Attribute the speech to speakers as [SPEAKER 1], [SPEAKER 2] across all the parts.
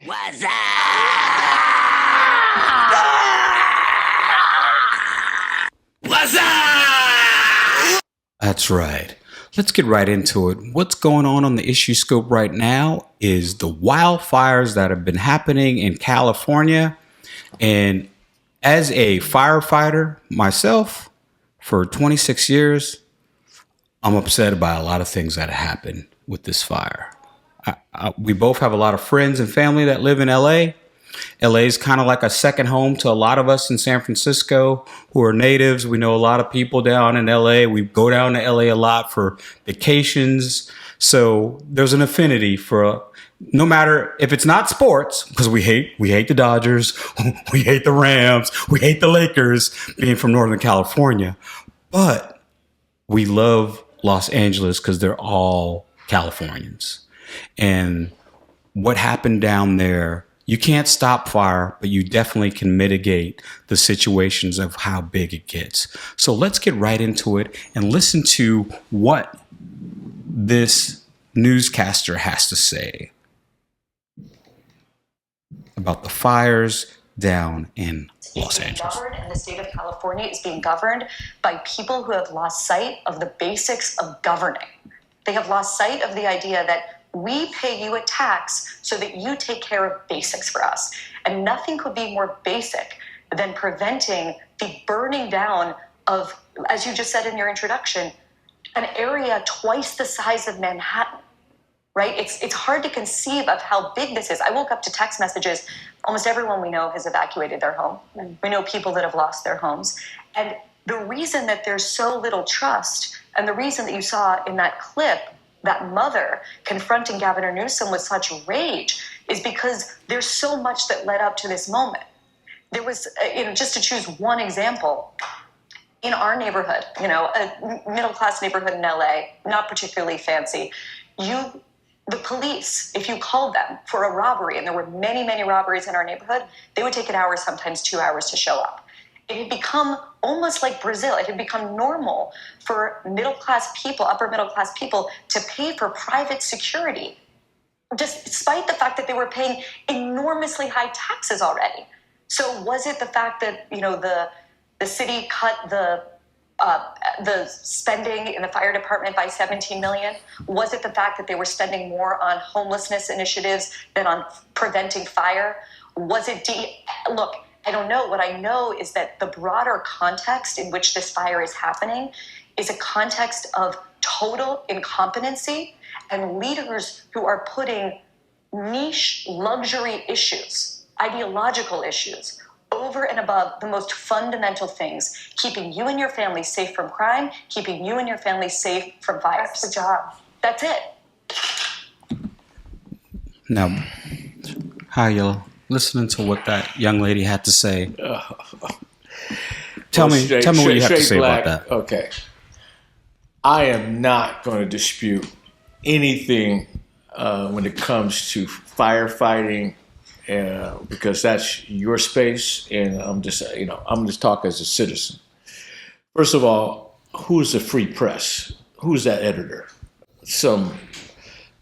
[SPEAKER 1] What's up? What's up?
[SPEAKER 2] That's right. Let's get right into it. What's going on the issue scope right now is the wildfires that have been happening in California. And as a firefighter myself for 26 years, I'm upset about a lot of things that happened with this fire. We both have a lot of friends and family that live in LA. LA is kind of like a second home to a lot of us in San Francisco who are natives. We know a lot of people down in LA. We go down to LA a lot for vacations. So there's an affinity for no matter if it's not sports, because we hate the Dodgers, we hate the Rams, we hate the Lakers being from Northern California. But we love Los Angeles because they're all Californians. And what happened down there, you can't stop fire, but you definitely can mitigate the situations of how big it gets. So let's get right into it and listen to what this newscaster has to say about the fires down in Los Angeles.
[SPEAKER 3] And the state of California is being governed by people who have lost sight of the basics of governing. They have lost sight of the idea that we pay you a tax so that you take care of basics for us. And nothing could be more basic than preventing the burning down of, as you just said in your introduction, an area twice the size of Manhattan, right? It's hard to conceive of how big this is. I woke up to text messages. Almost everyone we know has evacuated their home. We know people that have lost their homes. And the reason that there's so little trust, and the reason that you saw in that clip that mother confronting Governor Newsom with such rage, is because there's so much that led up to this moment. There was, just to choose one example, in our neighborhood, a middle-class neighborhood in LA, not particularly fancy, the police, if you called them for a robbery, and there were many, many robberies in our neighborhood, they would take an hour, sometimes 2 hours to show up. It had become almost like Brazil. It had become normal for middle-class people, upper-middle-class people, to pay for private security, despite the fact that they were paying enormously high taxes already. So was it the fact that, the city cut the spending in the fire department by $17 million? Was it the fact that they were spending more on homelessness initiatives than on preventing fire? Was it look, I don't know. What I know is that the broader context in which this fire is happening is a context of total incompetency and leaders who are putting niche luxury issues, ideological issues, over and above the most fundamental things, keeping you and your family safe from crime, keeping you and your family safe from fires.
[SPEAKER 4] That's the job.
[SPEAKER 3] That's it.
[SPEAKER 2] Now, hi, y'all. Listening to what that young lady had to say. Tell me what you have to say about that.
[SPEAKER 4] Okay. I am not going to dispute anything when it comes to firefighting, because that's your space, and I'm just talking as a citizen. First of all, who's the free press? Who's that editor? Some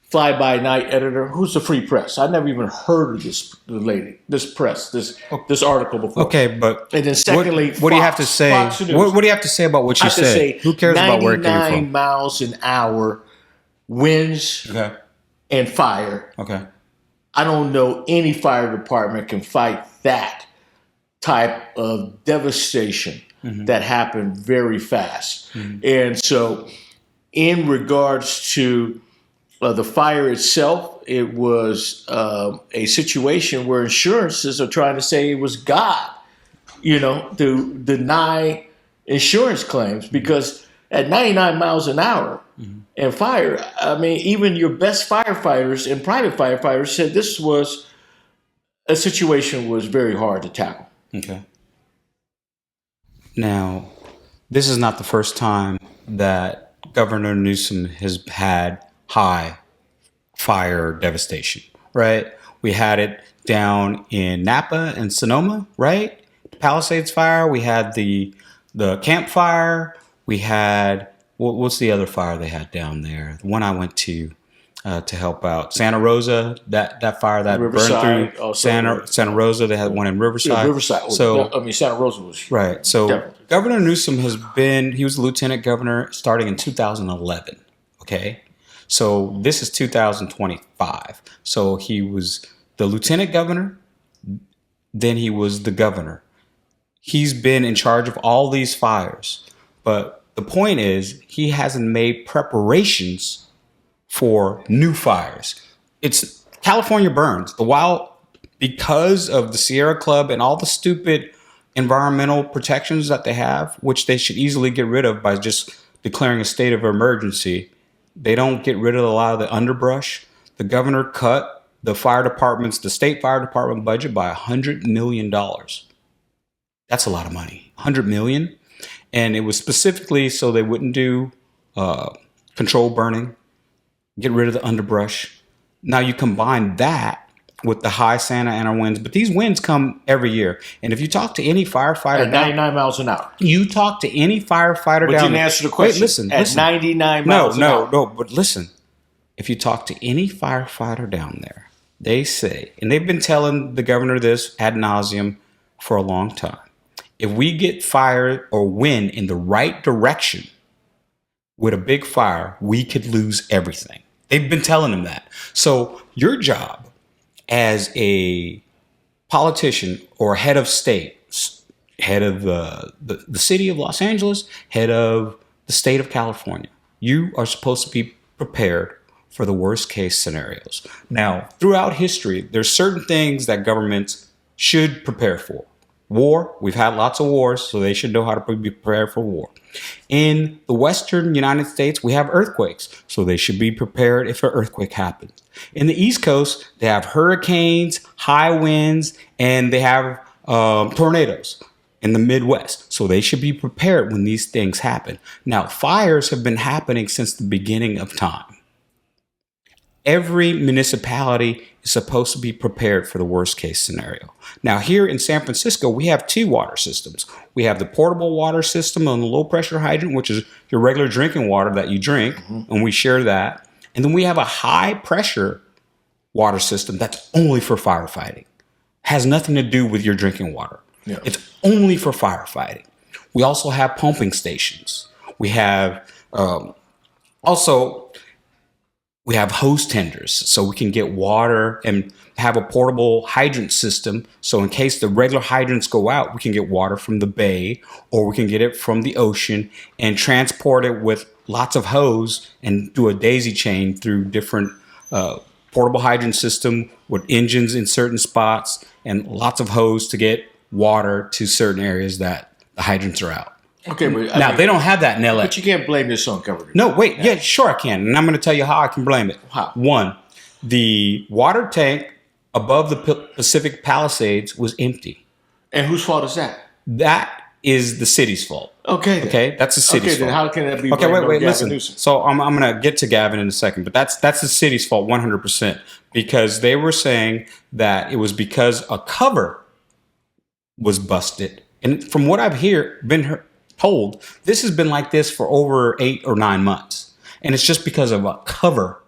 [SPEAKER 4] fly-by-night editor. Who's the free press? I never even heard of this article before.
[SPEAKER 2] Okay, but
[SPEAKER 4] and then secondly,
[SPEAKER 2] what do you have to say? What do you have to say about what she said? Who cares about where it came from?
[SPEAKER 4] 99 miles an hour winds and fire.
[SPEAKER 2] Okay.
[SPEAKER 4] I don't know any fire department can fight that type of devastation that happened very fast. And so in regards to the fire itself, it was a situation where insurances are trying to say it was God, to deny insurance claims, because at 99 miles an hour and fire, I mean, even your best firefighters and private firefighters said this was a situation was very hard to tackle.
[SPEAKER 2] Okay. Now, this is not the first time that Governor Newsom has had high fire devastation, right? We had it down in Napa and Sonoma, right? Palisades fire. We had the Camp Fire. We had, what's the other fire they had down there? The one I went to to help out. Santa Rosa, that fire that
[SPEAKER 4] Riverside,
[SPEAKER 2] burned through
[SPEAKER 4] also,
[SPEAKER 2] Santa Rosa, they had one in Riverside.
[SPEAKER 4] Yeah, Riverside.
[SPEAKER 2] So
[SPEAKER 4] Santa Rosa was
[SPEAKER 2] right. So
[SPEAKER 4] definitely.
[SPEAKER 2] Governor Newsom he was the lieutenant governor starting in 2011. Okay. So this is 2025. So he was the lieutenant governor, then he was the governor. He's been in charge of all these fires. But the point is, he hasn't made preparations for new fires. It's California burns. Because of the Sierra Club and all the stupid environmental protections that they have, which they should easily get rid of by just declaring a state of emergency. They don't get rid of a lot of the underbrush. The governor cut the state fire department budget by $100 million. That's a lot of money, $100 million. And it was specifically so they wouldn't do controlled burning, get rid of the underbrush. Now you combine that with the high Santa Ana winds, but these winds come every year. And if you talk to any firefighter,
[SPEAKER 4] at 99 miles an hour.
[SPEAKER 2] You talk to any firefighter
[SPEAKER 4] But you didn't answer the question.
[SPEAKER 2] Wait, listen.
[SPEAKER 4] At 99 miles an hour.
[SPEAKER 2] No, but listen. If you talk to any firefighter down there, they say, and they've been telling the governor this ad nauseum for a long time, if we get fire or wind in the right direction with a big fire, we could lose everything. They've been telling them that. So your job as a politician or head of state, head of the city of Los Angeles, head of the state of California, you are supposed to be prepared for the worst case scenarios. Now, throughout history, there's certain things that governments should prepare for. War, we've had lots of wars, so they should know how to be prepared for war. In the Western United States, we have earthquakes, so they should be prepared if an earthquake happens. In the East Coast, they have hurricanes, high winds, and they have tornadoes in the Midwest, so they should be prepared when these things happen. Now, fires have been happening since the beginning of time. Every municipality is supposed to be prepared for the worst case scenario. Now, here in San Francisco, we have two water systems. We have the portable water system on the low pressure hydrant, which is your regular drinking water that you drink, and we share that. And then we have a high pressure water system that's only for firefighting. Has nothing to do with your drinking water. Yeah. It's only for firefighting. We also have pumping stations. We have we have hose tenders, so we can get water and have a portable hydrant system. So in case the regular hydrants go out, we can get water from the bay, or we can get it from the ocean and transport it with lots of hose and do a daisy chain through different portable hydrant system with engines in certain spots and lots of hose to get water to certain areas that the hydrants are out.
[SPEAKER 4] Okay, but
[SPEAKER 2] now they don't have that in LA.
[SPEAKER 4] But you can't blame this on government.
[SPEAKER 2] No, wait. Yeah, sure I can. And I'm going to tell you how I can blame it.
[SPEAKER 4] How?
[SPEAKER 2] One, the water tank above the Pacific Palisades was empty.
[SPEAKER 4] And whose fault is that?
[SPEAKER 2] That is the city's fault.
[SPEAKER 4] Okay. Then.
[SPEAKER 2] Okay, that's the city's fault.
[SPEAKER 4] Then how can that be?
[SPEAKER 2] Okay, wait.
[SPEAKER 4] Gavin
[SPEAKER 2] Listen.
[SPEAKER 4] Newsom?
[SPEAKER 2] So I'm going to get to Gavin in a second, but that's the city's fault 100% because they were saying that it was because a cover was busted, and from what I've been told, this has been like this for over 8 or 9 months, and it's just because of a cover.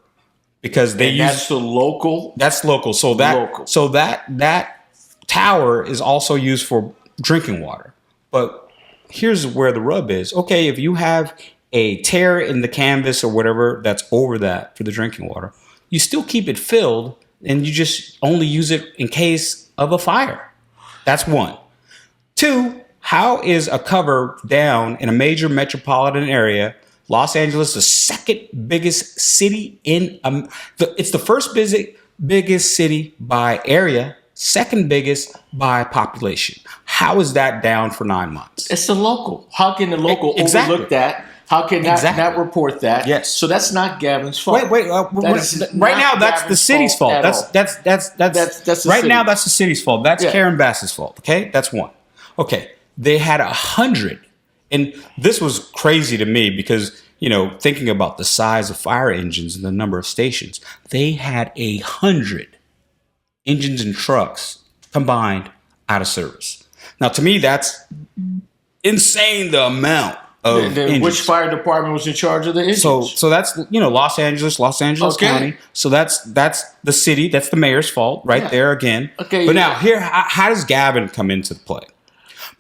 [SPEAKER 2] Because
[SPEAKER 4] that's local.
[SPEAKER 2] That's local. So that tower is also used for drinking water. But here's where the rub is. Okay, if you have a tear in the canvas or whatever that's over that for the drinking water, you still keep it filled, and you just only use it in case of a fire. That's one. Two. How is a cover down in a major metropolitan area, Los Angeles, the second biggest city it's the first biggest city by area, second biggest by population. How is that down for 9 months?
[SPEAKER 4] It's the local. How can the local overlook that? How can not report that?
[SPEAKER 2] Yes.
[SPEAKER 4] So that's not Gavin's fault.
[SPEAKER 2] Wait. Right now, that's the city's fault. That's right now, that's the city's fault. That's Karen Bass's fault. Okay, that's one. Okay. They had 100, and this was crazy to me because, thinking about the size of fire engines and the number of stations, they had 100 engines and trucks combined out of service. Now, to me, that's insane, the amount of
[SPEAKER 4] Then
[SPEAKER 2] engines.
[SPEAKER 4] which fire department was in charge of the engines?
[SPEAKER 2] So that's Los Angeles
[SPEAKER 4] Okay.
[SPEAKER 2] County. So that's the city. That's the mayor's fault right there again.
[SPEAKER 4] Okay.
[SPEAKER 2] But now here, how does Gavin come into play?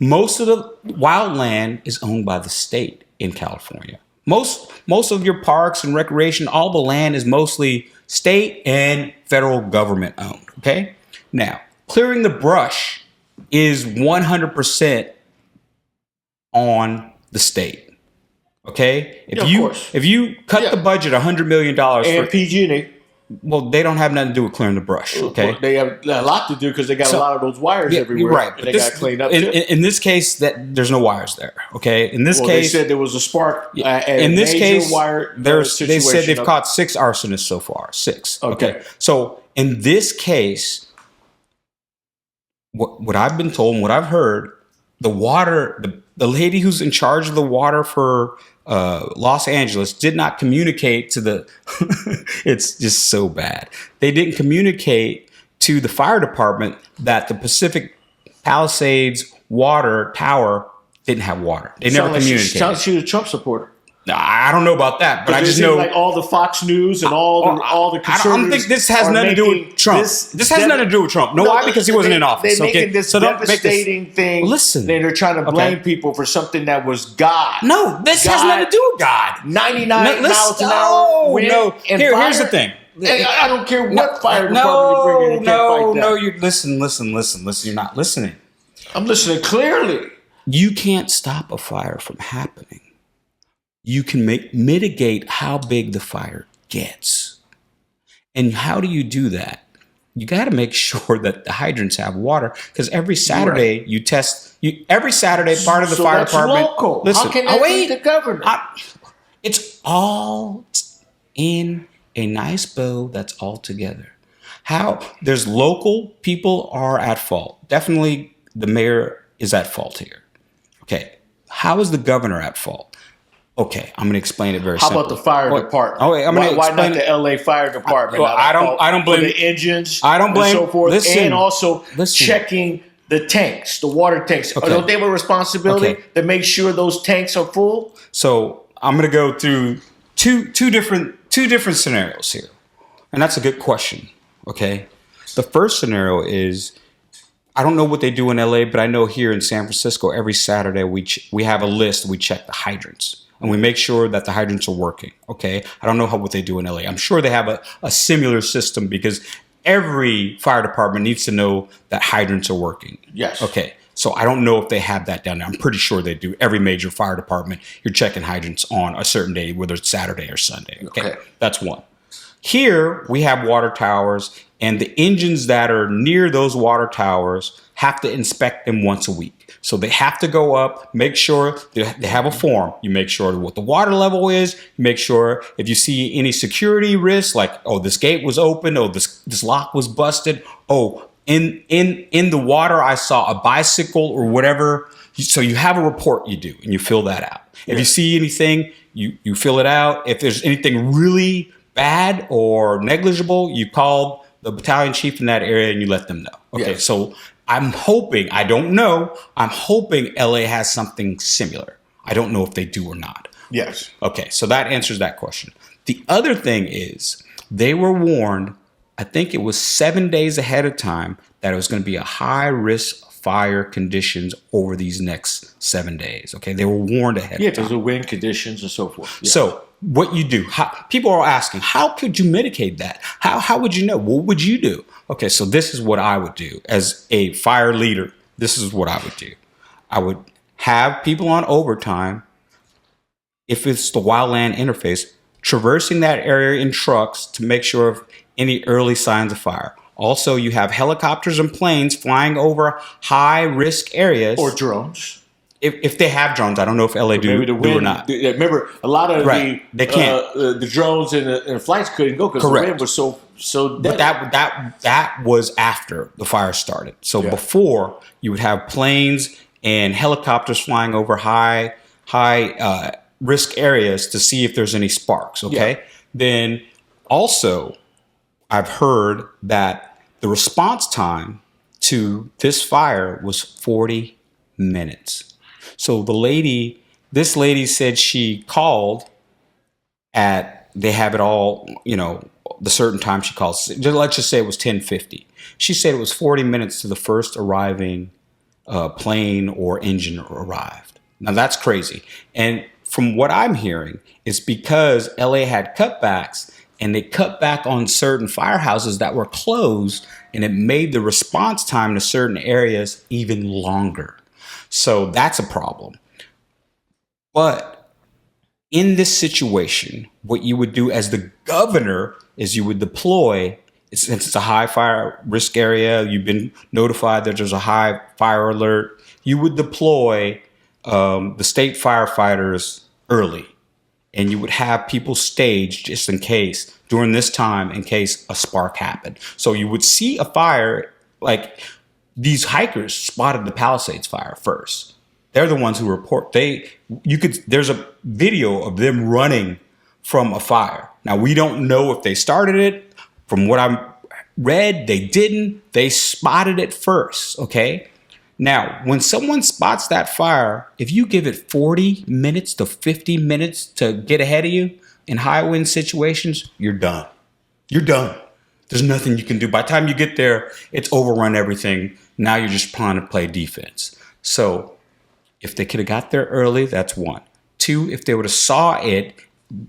[SPEAKER 2] Most of the wildland is owned by the state in California. Most of your parks and recreation, all the land is mostly state and federal government owned. Okay. Now clearing the brush is 100% on the state. Okay, if you cut the budget $100 million
[SPEAKER 4] and PG&E,
[SPEAKER 2] well, they don't have nothing to do with clearing the brush. Okay,
[SPEAKER 4] well, they have a lot to do because they got a lot of those wires everywhere.
[SPEAKER 2] Right,
[SPEAKER 4] but they got to clean up.
[SPEAKER 2] In this case, that there's no wires there. Okay, in this case,
[SPEAKER 4] they said there was a spark.
[SPEAKER 2] In this case,
[SPEAKER 4] wire
[SPEAKER 2] they said they've caught 6 arsonists so far. 6. Okay, so in this case, what I've been told and what I've heard, the water, the lady who's in charge of the water for Los Angeles did not communicate to the, it's just so bad. They didn't communicate to the fire department that the Pacific Palisades water tower didn't have water. They never communicated.
[SPEAKER 4] Sounds like she was a Trump supporter.
[SPEAKER 2] I don't know about that, but I just know
[SPEAKER 4] like all the Fox News and all the conservatives.
[SPEAKER 2] I don't think this has nothing to do with Trump. This has nothing to do with Trump. No, why? Because he wasn't in office.
[SPEAKER 4] They're making this devastating thing.
[SPEAKER 2] Listen,
[SPEAKER 4] they're trying to blame people for something that was God.
[SPEAKER 2] No, this has nothing to do with God.
[SPEAKER 4] 99 miles an hour wind and fire.
[SPEAKER 2] Here's the thing.
[SPEAKER 4] I don't care what fire department you bring in.
[SPEAKER 2] No, you listen. You're not listening.
[SPEAKER 4] I'm listening clearly.
[SPEAKER 2] You can't stop a fire from happening. You can mitigate how big the fire gets. And how do you do that? You got to make sure that the hydrants have water, because every Saturday you test. Every Saturday, part of the fire department.
[SPEAKER 4] Local.
[SPEAKER 2] Listen,
[SPEAKER 4] how can that be the governor?
[SPEAKER 2] It's all in a nice bow. That's all together. How there's local people are at fault. Definitely, the mayor is at fault here. Okay, how is the governor at fault? Okay, I'm going to explain it very simply.
[SPEAKER 4] How about the fire department?
[SPEAKER 2] Oh, wait,
[SPEAKER 4] why not the LA fire department?
[SPEAKER 2] I don't blame
[SPEAKER 4] the engines.
[SPEAKER 2] I don't blame
[SPEAKER 4] and so forth,
[SPEAKER 2] listen,
[SPEAKER 4] and also
[SPEAKER 2] listen.
[SPEAKER 4] checking the tanks, the water tanks.
[SPEAKER 2] Okay.
[SPEAKER 4] Don't they have a responsibility to make sure those tanks are full?
[SPEAKER 2] So I'm going to go through two different scenarios here, and that's a good question. Okay, the first scenario is, I don't know what they do in LA, but I know here in San Francisco, every Saturday we have a list. We check the hydrants. And we make sure that the hydrants are working. Okay, I don't know what they do in LA. I'm sure they have a similar system, because every fire department needs to know that hydrants are working.
[SPEAKER 4] Yes.
[SPEAKER 2] Okay, so I don't know if they have that down there. I'm pretty sure they do. Every major fire department, you're checking hydrants on a certain day, whether it's Saturday or Sunday. Okay, that's one. Here we have water towers, and the engines that are near those water towers have to inspect them once a week. So they have to go up, make sure they have a form. You make sure what the water level is. You make sure if you see any security risks, like, oh, this gate was open, oh, this lock was busted, oh, in the water I saw a bicycle or whatever. So you have a report you do, and you fill that out. If you see anything, you fill it out. If there's anything really bad or negligible, you call the battalion chief in that area and you let them know. Okay, so I'm hoping, I don't know, I'm hoping LA has something similar. I don't know if they do or not.
[SPEAKER 4] Yes.
[SPEAKER 2] Okay, so that answers that question. The other thing is, they were warned, I think it was 7 days ahead of time, that it was going to be a high risk fire conditions over these next 7 days. Okay, they were warned ahead of time.
[SPEAKER 4] Yeah, because of wind conditions and so forth. Yeah.
[SPEAKER 2] So what you do, people are asking, how could you mitigate that? How would you know? What would you do? Okay, so this is what I would do as a fire leader. This is what I would do. I would have people on overtime, if it's the wildland interface, traversing that area in trucks to make sure of any early signs of fire. Also, you have helicopters and planes flying over high risk areas.
[SPEAKER 4] Or drones.
[SPEAKER 2] If they have drones, I don't know if LA do or not.
[SPEAKER 4] Remember, a lot of
[SPEAKER 2] they can't.
[SPEAKER 4] The drones and the flights couldn't go because the wind was so deadly.
[SPEAKER 2] But that was after the fire started. So before, you would have planes and helicopters flying over high risk areas to see if there's any sparks. Okay. Then also, I've heard that the response time to this fire was 40 minutes. So the lady This lady said she called they have it all, the certain time she calls. Let's just say it was 10:50. She said it was 40 minutes to the first arriving plane or engine arrived. Now that's crazy. And from what I'm hearing, it's because LA had cutbacks and they cut back on certain firehouses that were closed, and it made the response time to certain areas even longer. So that's a problem. But in this situation, what you would do as the governor is you would deploy, since it's a high fire risk area, you've been notified that there's a high fire alert, you would deploy the state firefighters early. And you would have people staged just in case, during this time, in case a spark happened. So you would see a fire, like these hikers spotted the Palisades fire first. They're the ones who report. There's a video of them running from a fire. Now, we don't know if they started it. From what I read, they didn't. They spotted it first, okay? Now, when someone spots that fire, if you give it 40 minutes to 50 minutes to get ahead of you in high wind situations, you're done. You're done. There's nothing you can do. By the time you get there, it's overrun everything. Now you're just trying to play defense. So if they could have got there early, that's one. Two, if they would have saw it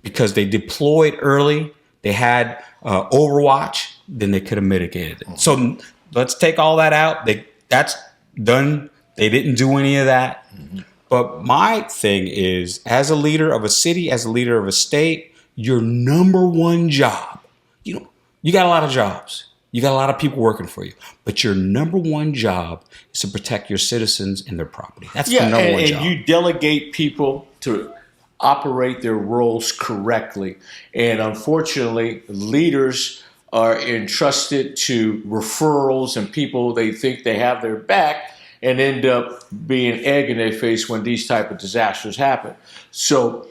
[SPEAKER 2] because they deployed early, they had Overwatch, then they could have mitigated it. So let's take all that out. That's done. They didn't do any of that. Mm-hmm. But my thing is, as a leader of a city, as a leader of a state, your number one job, you got a lot of jobs. You got a lot of people working for you. But your number one job is to protect your citizens and their property. That's the number one job.
[SPEAKER 4] And you delegate people to operate their roles correctly. And unfortunately, leaders are entrusted to referrals and people they think they have their back and end up being egg in their face when these type of disasters happen. So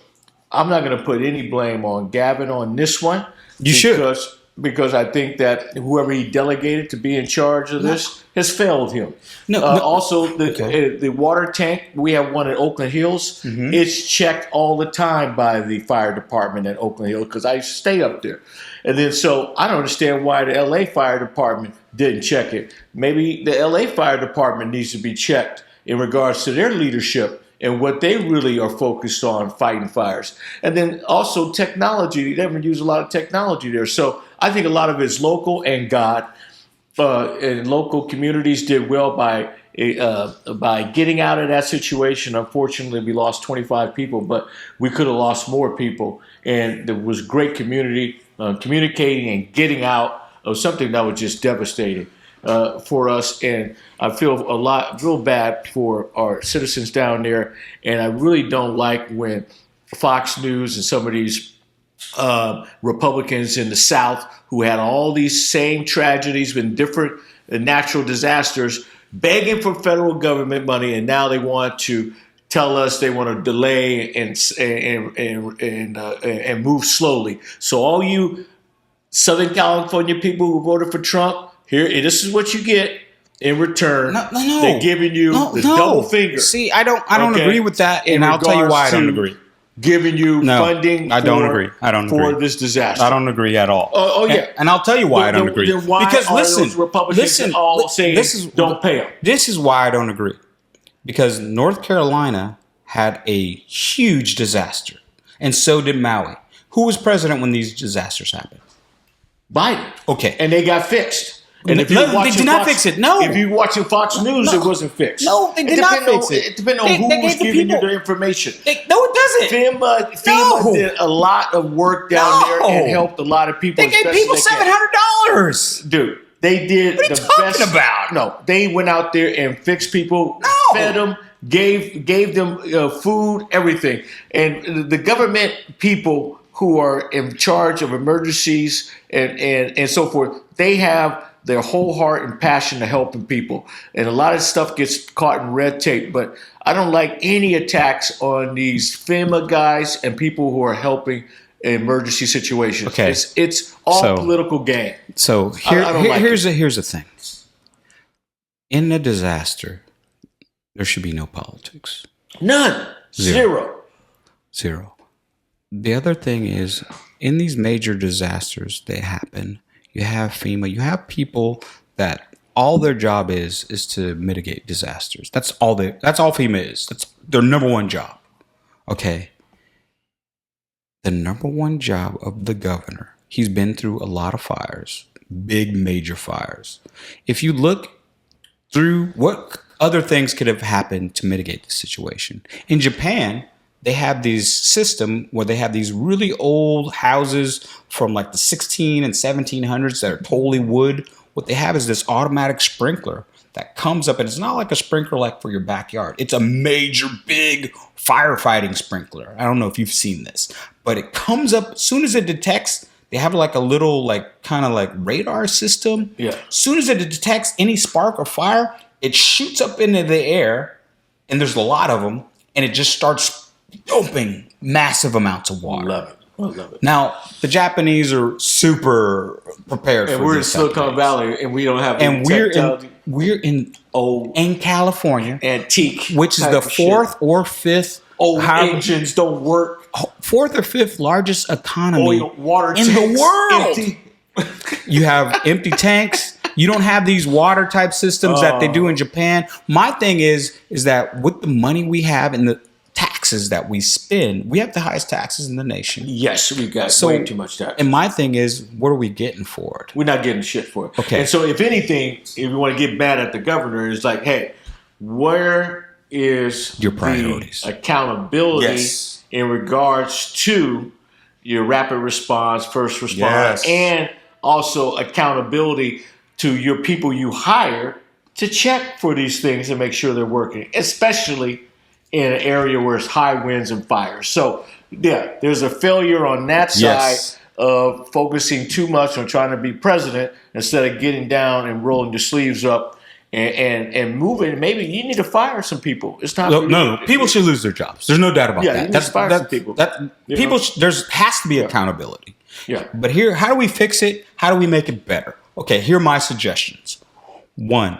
[SPEAKER 4] I'm not going to put any blame on Gavin on this one.
[SPEAKER 2] You should.
[SPEAKER 4] Because I think that whoever he delegated to be in charge of this has failed him. Also, the water tank, we have one at Oakland Hills. Mm-hmm. It's checked all the time by the fire department at Oakland Hills because I stay up there. And then so I don't understand why the LA fire department didn't check it. Maybe the LA fire department needs to be checked in regards to their leadership and what they really are focused on fighting fires. And then also technology. They haven't used a lot of technology there. So I think a lot of it is local, and God and local communities did well by getting out of that situation. Unfortunately, we lost 25 people, but we could have lost more people. And there was great community communicating and getting out of something that was just devastating for us. And I feel real bad for our citizens down there. And I really don't like when Fox News and some of these Republicans in the South who had all these same tragedies with different natural disasters begging for federal government money, and now they want to tell us they want to delay and move slowly. So all you Southern California people who voted for Trump, this is what you get in return.
[SPEAKER 2] No.
[SPEAKER 4] They're giving you the double finger.
[SPEAKER 2] See, I don't agree with that, and I'll tell you why I don't agree.
[SPEAKER 4] Giving you funding
[SPEAKER 2] I don't agree.
[SPEAKER 4] For this disaster.
[SPEAKER 2] I don't agree at all.
[SPEAKER 4] Yeah.
[SPEAKER 2] And I'll tell you why I don't agree.
[SPEAKER 4] Then why
[SPEAKER 2] because
[SPEAKER 4] are those Republicans all saying don't pay them?
[SPEAKER 2] This is why I don't agree. Because North Carolina had a huge disaster, and so did Maui. Who was president when these disasters happened?
[SPEAKER 4] Biden.
[SPEAKER 2] Okay.
[SPEAKER 4] And they got fixed. And if
[SPEAKER 2] they did not fix it. No.
[SPEAKER 4] If you're watching Fox News, it wasn't fixed.
[SPEAKER 2] No, they did not fix it.
[SPEAKER 4] It depends on who's giving you the information.
[SPEAKER 2] No, it doesn't.
[SPEAKER 4] FEMA did a lot of work down there and helped a lot of people.
[SPEAKER 2] They gave people $700.
[SPEAKER 4] Dude, they did
[SPEAKER 2] what are you talking about?
[SPEAKER 4] No, they went out there and fixed people, fed them, gave them food, everything. And the government people who are in charge of emergencies and so forth, they have their whole heart and passion to helping people. And a lot of stuff gets caught in red tape. But I don't like any attacks on these FEMA guys and people who are helping in emergency situations.
[SPEAKER 2] Okay.
[SPEAKER 4] It's all political game.
[SPEAKER 2] So here's the thing. In a disaster, there should be no politics.
[SPEAKER 4] None. Zero.
[SPEAKER 2] Zero. The other thing is, in these major disasters that happen, you have FEMA, you have people that all their job is to mitigate disasters. That's all FEMA is. That's their number one job. Okay. The number one job of the governor, he's been through a lot of fires, big major fires. If you look through what other things could have happened to mitigate the situation. In Japan, they have these system where they have these really old houses from like the 16 and 1700s that are totally wood. What they have is this automatic sprinkler that comes up, and it's not like a sprinkler like for your backyard. It's a major, big firefighting sprinkler. I don't know if you've seen this, but it comes up as soon as it detects. They have like a little like kind of like radar system.
[SPEAKER 4] Yeah.
[SPEAKER 2] As soon as it detects any spark or fire, it shoots up into the air, and there's a lot of them, and it just starts dumping massive amounts of water.
[SPEAKER 4] Love it. I love it.
[SPEAKER 2] Now, the Japanese are super prepared
[SPEAKER 4] And
[SPEAKER 2] for
[SPEAKER 4] we're in
[SPEAKER 2] this type of
[SPEAKER 4] Silicon
[SPEAKER 2] things.
[SPEAKER 4] Valley, and we don't have
[SPEAKER 2] And
[SPEAKER 4] technology.
[SPEAKER 2] we're in
[SPEAKER 4] Old
[SPEAKER 2] California,
[SPEAKER 4] antique,
[SPEAKER 2] which is
[SPEAKER 4] type
[SPEAKER 2] the
[SPEAKER 4] of shit.
[SPEAKER 2] fourth or fifth
[SPEAKER 4] Old
[SPEAKER 2] however-
[SPEAKER 4] engines don't work.
[SPEAKER 2] fourth or fifth largest economy
[SPEAKER 4] Oil, water
[SPEAKER 2] in the
[SPEAKER 4] tanks,
[SPEAKER 2] world.
[SPEAKER 4] empty.
[SPEAKER 2] You have empty tanks. You don't have these water type systems that they do in Japan. My thing is that with the money we have and the taxes that we spend, we have the highest taxes in the nation.
[SPEAKER 4] Yes, we got way too much tax.
[SPEAKER 2] And my thing is, what are we getting for it?
[SPEAKER 4] We're not getting shit for it.
[SPEAKER 2] Okay.
[SPEAKER 4] And so, if anything, if you want to get mad at the governor, it's like, hey, where is
[SPEAKER 2] Your priorities?
[SPEAKER 4] the accountability
[SPEAKER 2] Yes.
[SPEAKER 4] in regards to your rapid response, first response,
[SPEAKER 2] Yes.
[SPEAKER 4] and also accountability to your people you hire to check for these things and make sure they're working, especially in an area where it's high winds and fires. So, yeah, there's a failure on that side
[SPEAKER 2] Yes.
[SPEAKER 4] of focusing too much on trying to be president instead of getting down and rolling your sleeves up and moving. Maybe you need to fire some people. It's not
[SPEAKER 2] No. People should lose their jobs. There's no doubt about
[SPEAKER 4] Yeah,
[SPEAKER 2] that.
[SPEAKER 4] you need to fire some people.
[SPEAKER 2] People. There's has to be accountability.
[SPEAKER 4] Yeah.
[SPEAKER 2] But here, how do we fix it? How do we make it better? Okay, here are my suggestions. One,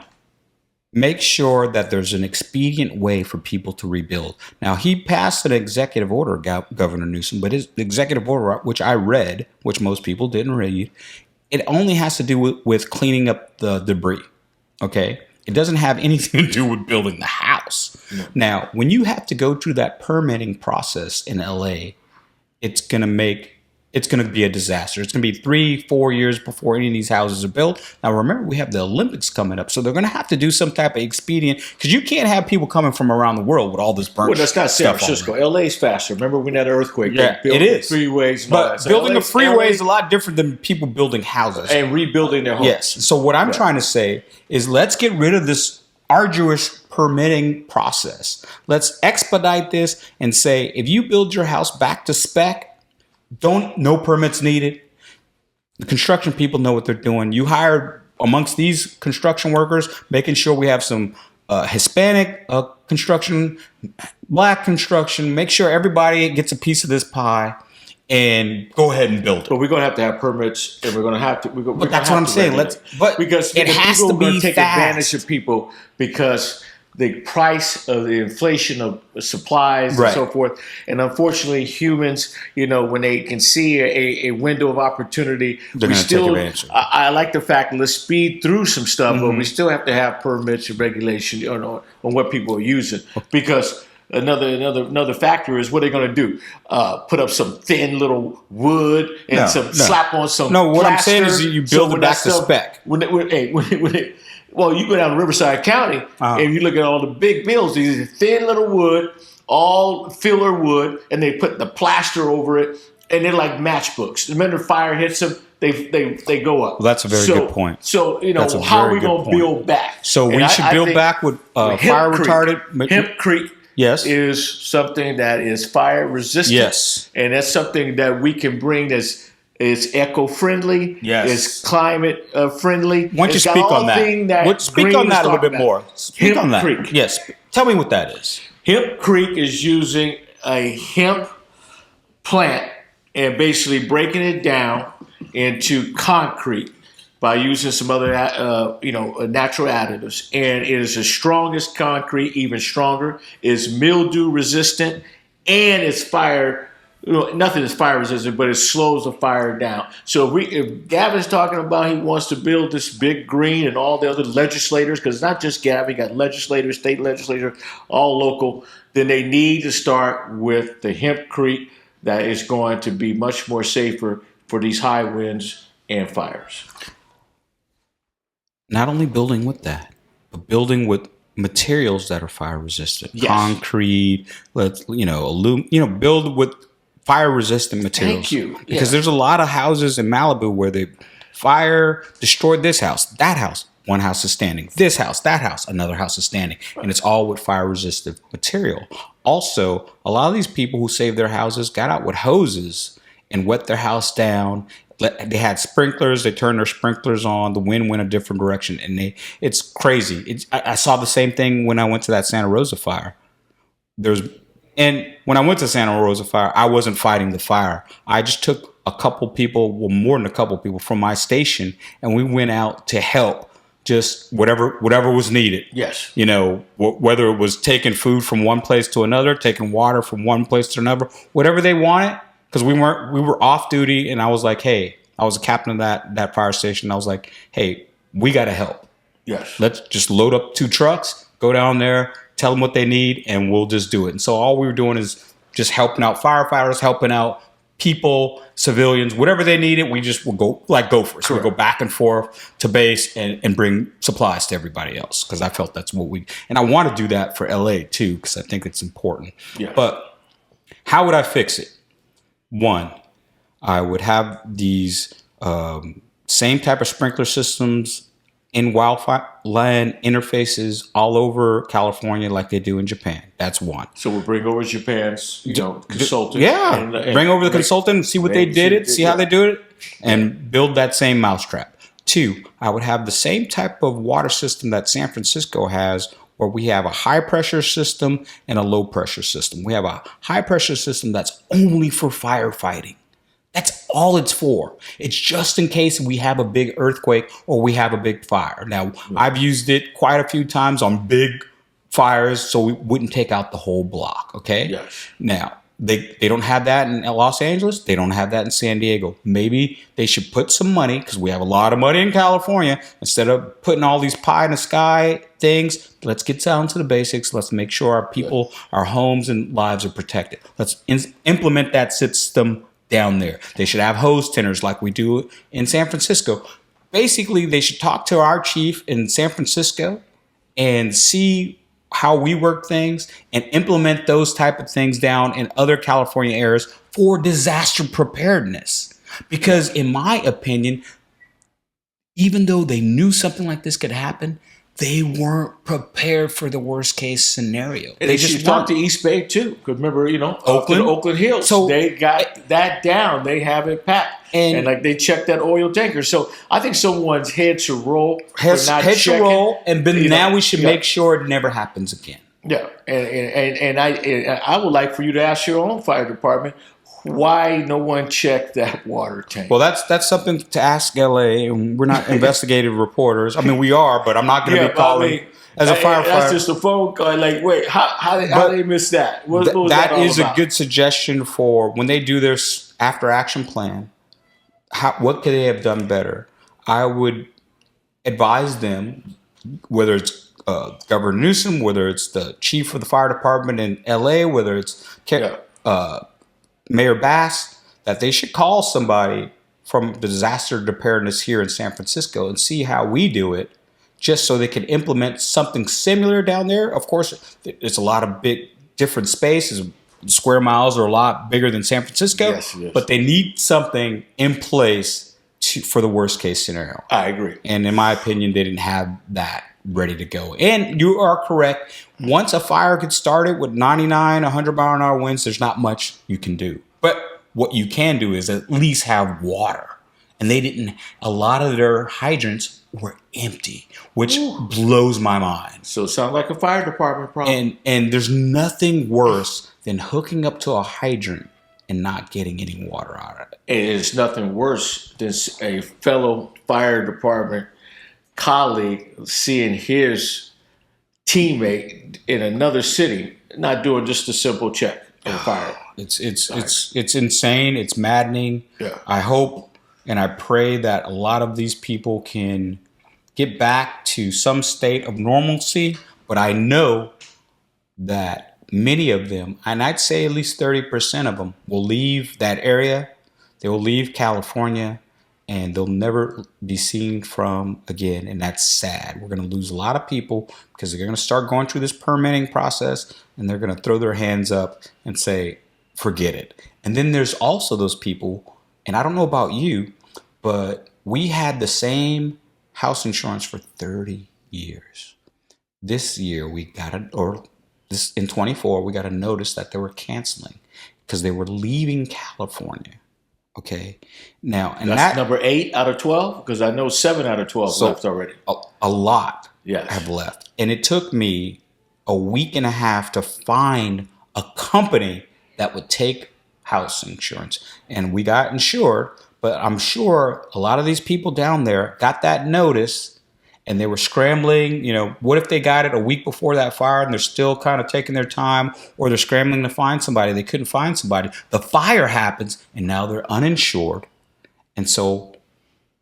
[SPEAKER 2] make sure that there's an expedient way for people to rebuild. Now, he passed an executive order, Governor Newsom, but his executive order, which I read, which most people didn't read, it only has to do with cleaning up the debris. Okay? It doesn't have anything to do with building the house. No. Now, when you have to go through that permitting process in LA, it's going to be a disaster. It's going to be 3-4 years before any of these houses are built. Now, remember, we have the Olympics coming up, so they're going to have to do some type of expedient because you can't have people coming from around the world with all this burnt.
[SPEAKER 4] Well, that's not San
[SPEAKER 2] stuff
[SPEAKER 4] Francisco.
[SPEAKER 2] on them.
[SPEAKER 4] LA's faster. Remember when that earthquake?
[SPEAKER 2] Yeah,
[SPEAKER 4] they built
[SPEAKER 2] it is.
[SPEAKER 4] Freeways, and all
[SPEAKER 2] But
[SPEAKER 4] that. So
[SPEAKER 2] building a
[SPEAKER 4] LA's
[SPEAKER 2] freeway is a lot different than people building houses.
[SPEAKER 4] and rebuilding their homes.
[SPEAKER 2] Yes. So what I'm trying to say is let's get rid of this arduous permitting process. Let's expedite this and say if you build your house back to spec, no permits needed. The construction people know what they're doing. You hire amongst these construction workers, making sure we have some Hispanic construction, Black construction. Make sure everybody gets a piece of this pie, and go ahead and build it.
[SPEAKER 4] But we're going to have permits, and we're going to have to.
[SPEAKER 2] But that's what I'm saying.
[SPEAKER 4] Because
[SPEAKER 2] it has
[SPEAKER 4] people
[SPEAKER 2] to
[SPEAKER 4] are going
[SPEAKER 2] be
[SPEAKER 4] to take
[SPEAKER 2] fast.
[SPEAKER 4] advantage of people because the price of the inflation of supplies and
[SPEAKER 2] Right.
[SPEAKER 4] so forth. And unfortunately, humans, when they can see a window of opportunity,
[SPEAKER 2] They're
[SPEAKER 4] we
[SPEAKER 2] gonna take
[SPEAKER 4] still.
[SPEAKER 2] advantage of it.
[SPEAKER 4] I like the fact let's speed through some stuff, but
[SPEAKER 2] Mm-hmm.
[SPEAKER 4] we still have to have permits and regulation on what people are using because. Another factor is what they're going to do. Put up some thin little wood and slap on some.
[SPEAKER 2] No, what I'm
[SPEAKER 4] plaster.
[SPEAKER 2] saying is you build
[SPEAKER 4] when
[SPEAKER 2] it back
[SPEAKER 4] that
[SPEAKER 2] to
[SPEAKER 4] stuff-
[SPEAKER 2] spec.
[SPEAKER 4] Well, you go down to Riverside County and you look at all the big builds. These are thin little wood, all filler wood, and they put the plaster over it, and they're like matchbooks. The minute fire hits them, they go up.
[SPEAKER 2] Well, that's a very good point.
[SPEAKER 4] So
[SPEAKER 2] That's a
[SPEAKER 4] how are
[SPEAKER 2] very
[SPEAKER 4] we
[SPEAKER 2] good
[SPEAKER 4] going to
[SPEAKER 2] point.
[SPEAKER 4] build back?
[SPEAKER 2] So
[SPEAKER 4] And
[SPEAKER 2] we should build
[SPEAKER 4] think
[SPEAKER 2] back with
[SPEAKER 4] Hemp
[SPEAKER 2] fire
[SPEAKER 4] Creek-
[SPEAKER 2] retardant.
[SPEAKER 4] Hemp Creek.
[SPEAKER 2] Yes.
[SPEAKER 4] Is something that is fire resistant.
[SPEAKER 2] Yes.
[SPEAKER 4] And that's something that we can bring that's eco-friendly.
[SPEAKER 2] Yes.
[SPEAKER 4] It's climate friendly.
[SPEAKER 2] Why don't you
[SPEAKER 4] It's got
[SPEAKER 2] speak on that?
[SPEAKER 4] everything
[SPEAKER 2] Speak
[SPEAKER 4] Green
[SPEAKER 2] on
[SPEAKER 4] was
[SPEAKER 2] that a little
[SPEAKER 4] talking
[SPEAKER 2] bit
[SPEAKER 4] about.
[SPEAKER 2] more. Speak
[SPEAKER 4] Hemp
[SPEAKER 2] on that.
[SPEAKER 4] Creek.
[SPEAKER 2] Yes. Tell me what that is.
[SPEAKER 4] Hemp Creek is using a hemp plant and basically breaking it down into concrete by using some other, natural additives. And it is the strongest concrete, even stronger. It's mildew resistant and it's fire. Nothing is fire resistant, but it slows the fire down. So if Gavin's talking about he wants to build this big green and all the other legislators, because it's not just Gavin, you got legislators, state legislators, all local, then they need to start with the hempcrete that is going to be much more safer for these high winds and fires.
[SPEAKER 2] Not only building with that, but building with materials that are fire resistant.
[SPEAKER 4] Yes.
[SPEAKER 2] Concrete, build with fire resistant materials.
[SPEAKER 4] Thank you.
[SPEAKER 2] Because there's a lot of houses in Malibu where the fire destroyed this house, that house. One house is standing. This house, that house, another house is standing. And it's all with fire resistant material. Also, a lot of these people who saved their houses got out with hoses and wet their house down. They had sprinklers. They turned their sprinklers on. The wind went a different direction. And it's crazy. I saw the same thing when I went to that Santa Rosa fire. And when I went to Santa Rosa fire, I wasn't fighting the fire. I just took a couple people, well, more than a couple people from my station, and we went out to help, just whatever was needed.
[SPEAKER 4] Yes.
[SPEAKER 2] Whether it was taking food from one place to another, taking water from one place to another, whatever they wanted, because we were off duty, and I was like, hey, I was a captain of that fire station. I was like, hey, we got to help.
[SPEAKER 4] Yes.
[SPEAKER 2] Let's just load up 2 trucks, go down there, tell them what they need, and we'll just do it. And so all we were doing is just helping out firefighters, helping out people, civilians, whatever they needed. We just would go for it. So we go back and forth to base and bring supplies to everybody else, because I felt that's what and I want to do that for LA too, because I think it's important.
[SPEAKER 4] Yeah.
[SPEAKER 2] But how would I fix it? One, I would have these same type of sprinkler systems in wildfire land interfaces all over California like they do in Japan. That's one.
[SPEAKER 4] So we'll bring over Japan's, consultant.
[SPEAKER 2] Yeah,
[SPEAKER 4] and
[SPEAKER 2] bring over the consultant, see what they did see how they do it, and build that same mousetrap. 2, I would have the same type of water system that San Francisco has, where we have a high pressure system and a low pressure system. We have a high pressure system that's only for firefighting. That's all it's for. It's just in case we have a big earthquake or we have a big fire. Now, I've used it quite a few times on big fires, so we wouldn't take out the whole block, okay?
[SPEAKER 4] Yes.
[SPEAKER 2] Now, they don't have that in Los Angeles. They don't have that in San Diego. Maybe they should put some money, because we have a lot of money in California. Instead of putting all these pie in the sky things, let's get down to the basics. Let's make sure our people, our homes and lives are protected. Let's implement that system down there. They should have hose tenders like we do in San Francisco. Basically, they should talk to our chief in San Francisco and see how we work things and implement those type of things down in other California areas for disaster preparedness. Because in my opinion, even though they knew something like this could happen, they weren't prepared for the worst case scenario.
[SPEAKER 4] And they just talked to East Bay too. Because remember, Oakland Hills. So they got that down. They have it packed. And like they checked that oil tanker. So I think someone's head should roll.
[SPEAKER 2] Head should roll. And now we should make sure it never happens again.
[SPEAKER 4] Yeah. And I would like for you to ask your own fire department, why no one checked that water tank?
[SPEAKER 2] Well, that's something to ask LA, and we're not investigative reporters. I mean, we are, but I'm not going to be calling as a firefighter. That's
[SPEAKER 4] just a phone call. Like, wait, how they miss that? What
[SPEAKER 2] that is a good suggestion for when they do their after action plan. What could they have done better? I would advise them, whether it's Governor Newsom, whether it's the chief of the fire department in LA, whether it's Mayor Bass, that they should call somebody from disaster preparedness here in San Francisco and see how we do it, just so they can implement something similar down there. Of course, it's a lot of big different spaces. Square miles are a lot bigger than San Francisco,
[SPEAKER 4] yes.
[SPEAKER 2] But they need something in place for the worst case scenario.
[SPEAKER 4] I agree.
[SPEAKER 2] And in my opinion, they didn't have that ready to go. And you are correct. Once a fire gets started with 99, 100 mile an hour winds, there's not much you can do. But what you can do is at least have water. And they didn't, a lot of their hydrants were empty, which blows my mind.
[SPEAKER 4] So it sounds like a fire department problem.
[SPEAKER 2] And there's nothing worse than hooking up to a hydrant and not getting any water out of it.
[SPEAKER 4] And it's nothing worse than a fellow fire department colleague seeing his teammate in another city not doing just a simple check. fire.
[SPEAKER 2] It's insane. It's maddening.
[SPEAKER 4] Yeah.
[SPEAKER 2] I hope and I pray that a lot of these people can get back to some state of normalcy. But I know that many of them, and I'd say at least 30% of them, will leave that area. They will leave California, and they'll never be seen from again. And that's sad. We're going to lose a lot of people because they're going to start going through this permitting process, and they're going to throw their hands up and say, forget it. And then there's also those people, and I don't know about you, but we had the same house insurance for 30 years. This year in 24, we got a notice that they were canceling because they were leaving California. Okay. Now, and
[SPEAKER 4] That's
[SPEAKER 2] that
[SPEAKER 4] number 8 out of 12, because I know 7 out of 12 left already.
[SPEAKER 2] A lot
[SPEAKER 4] Yes.
[SPEAKER 2] have left. And it took me a week and a half to find a company that would take house insurance. And we got insured, but I'm sure a lot of these people down there got that notice and they were scrambling. You know, what if they got it a week before that fire and they're still kind of taking their time, or they're scrambling to find somebody? They couldn't find somebody. The fire happens and now they're uninsured. And so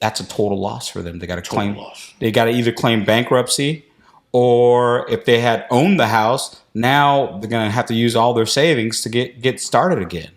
[SPEAKER 2] that's a total loss for them. They got to claim, they got to either claim bankruptcy, or if they had owned the house, now they're going to have to use all their savings to get started again.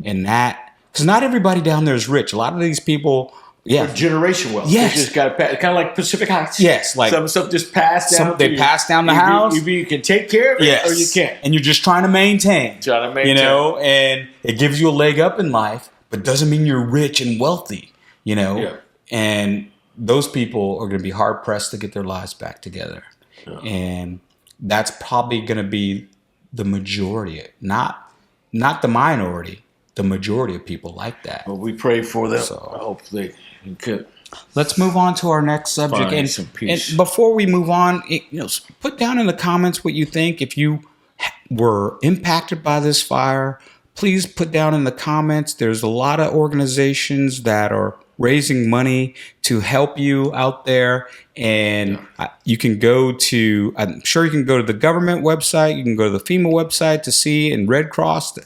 [SPEAKER 2] And that, because not everybody down there is rich. A lot of these people,
[SPEAKER 4] Generation wealth.
[SPEAKER 2] Yes.
[SPEAKER 4] They just got kind of like Pacific Heights.
[SPEAKER 2] Yes, like
[SPEAKER 4] some stuff just passed down.
[SPEAKER 2] They pass down the house.
[SPEAKER 4] Either you can take care of it or you can't.
[SPEAKER 2] And you're just trying to maintain. You know, and it gives you a leg up in life, but doesn't mean you're rich and wealthy. You know, and those people are going to be hard pressed to get their lives back together. Yeah. And that's probably going to be the majority, not the minority. The majority of people like that.
[SPEAKER 4] Well, we pray for them. So, I hope they could.
[SPEAKER 2] Let's move on to our next subject.
[SPEAKER 4] Find some peace.
[SPEAKER 2] And before we move on, put down in the comments what you think. If you were impacted by this fire, please put down in the comments. There's a lot of organizations that are raising money to help you out there. And you can go to, I'm sure you can go to the government website. You can go to the FEMA website to see, and Red Cross,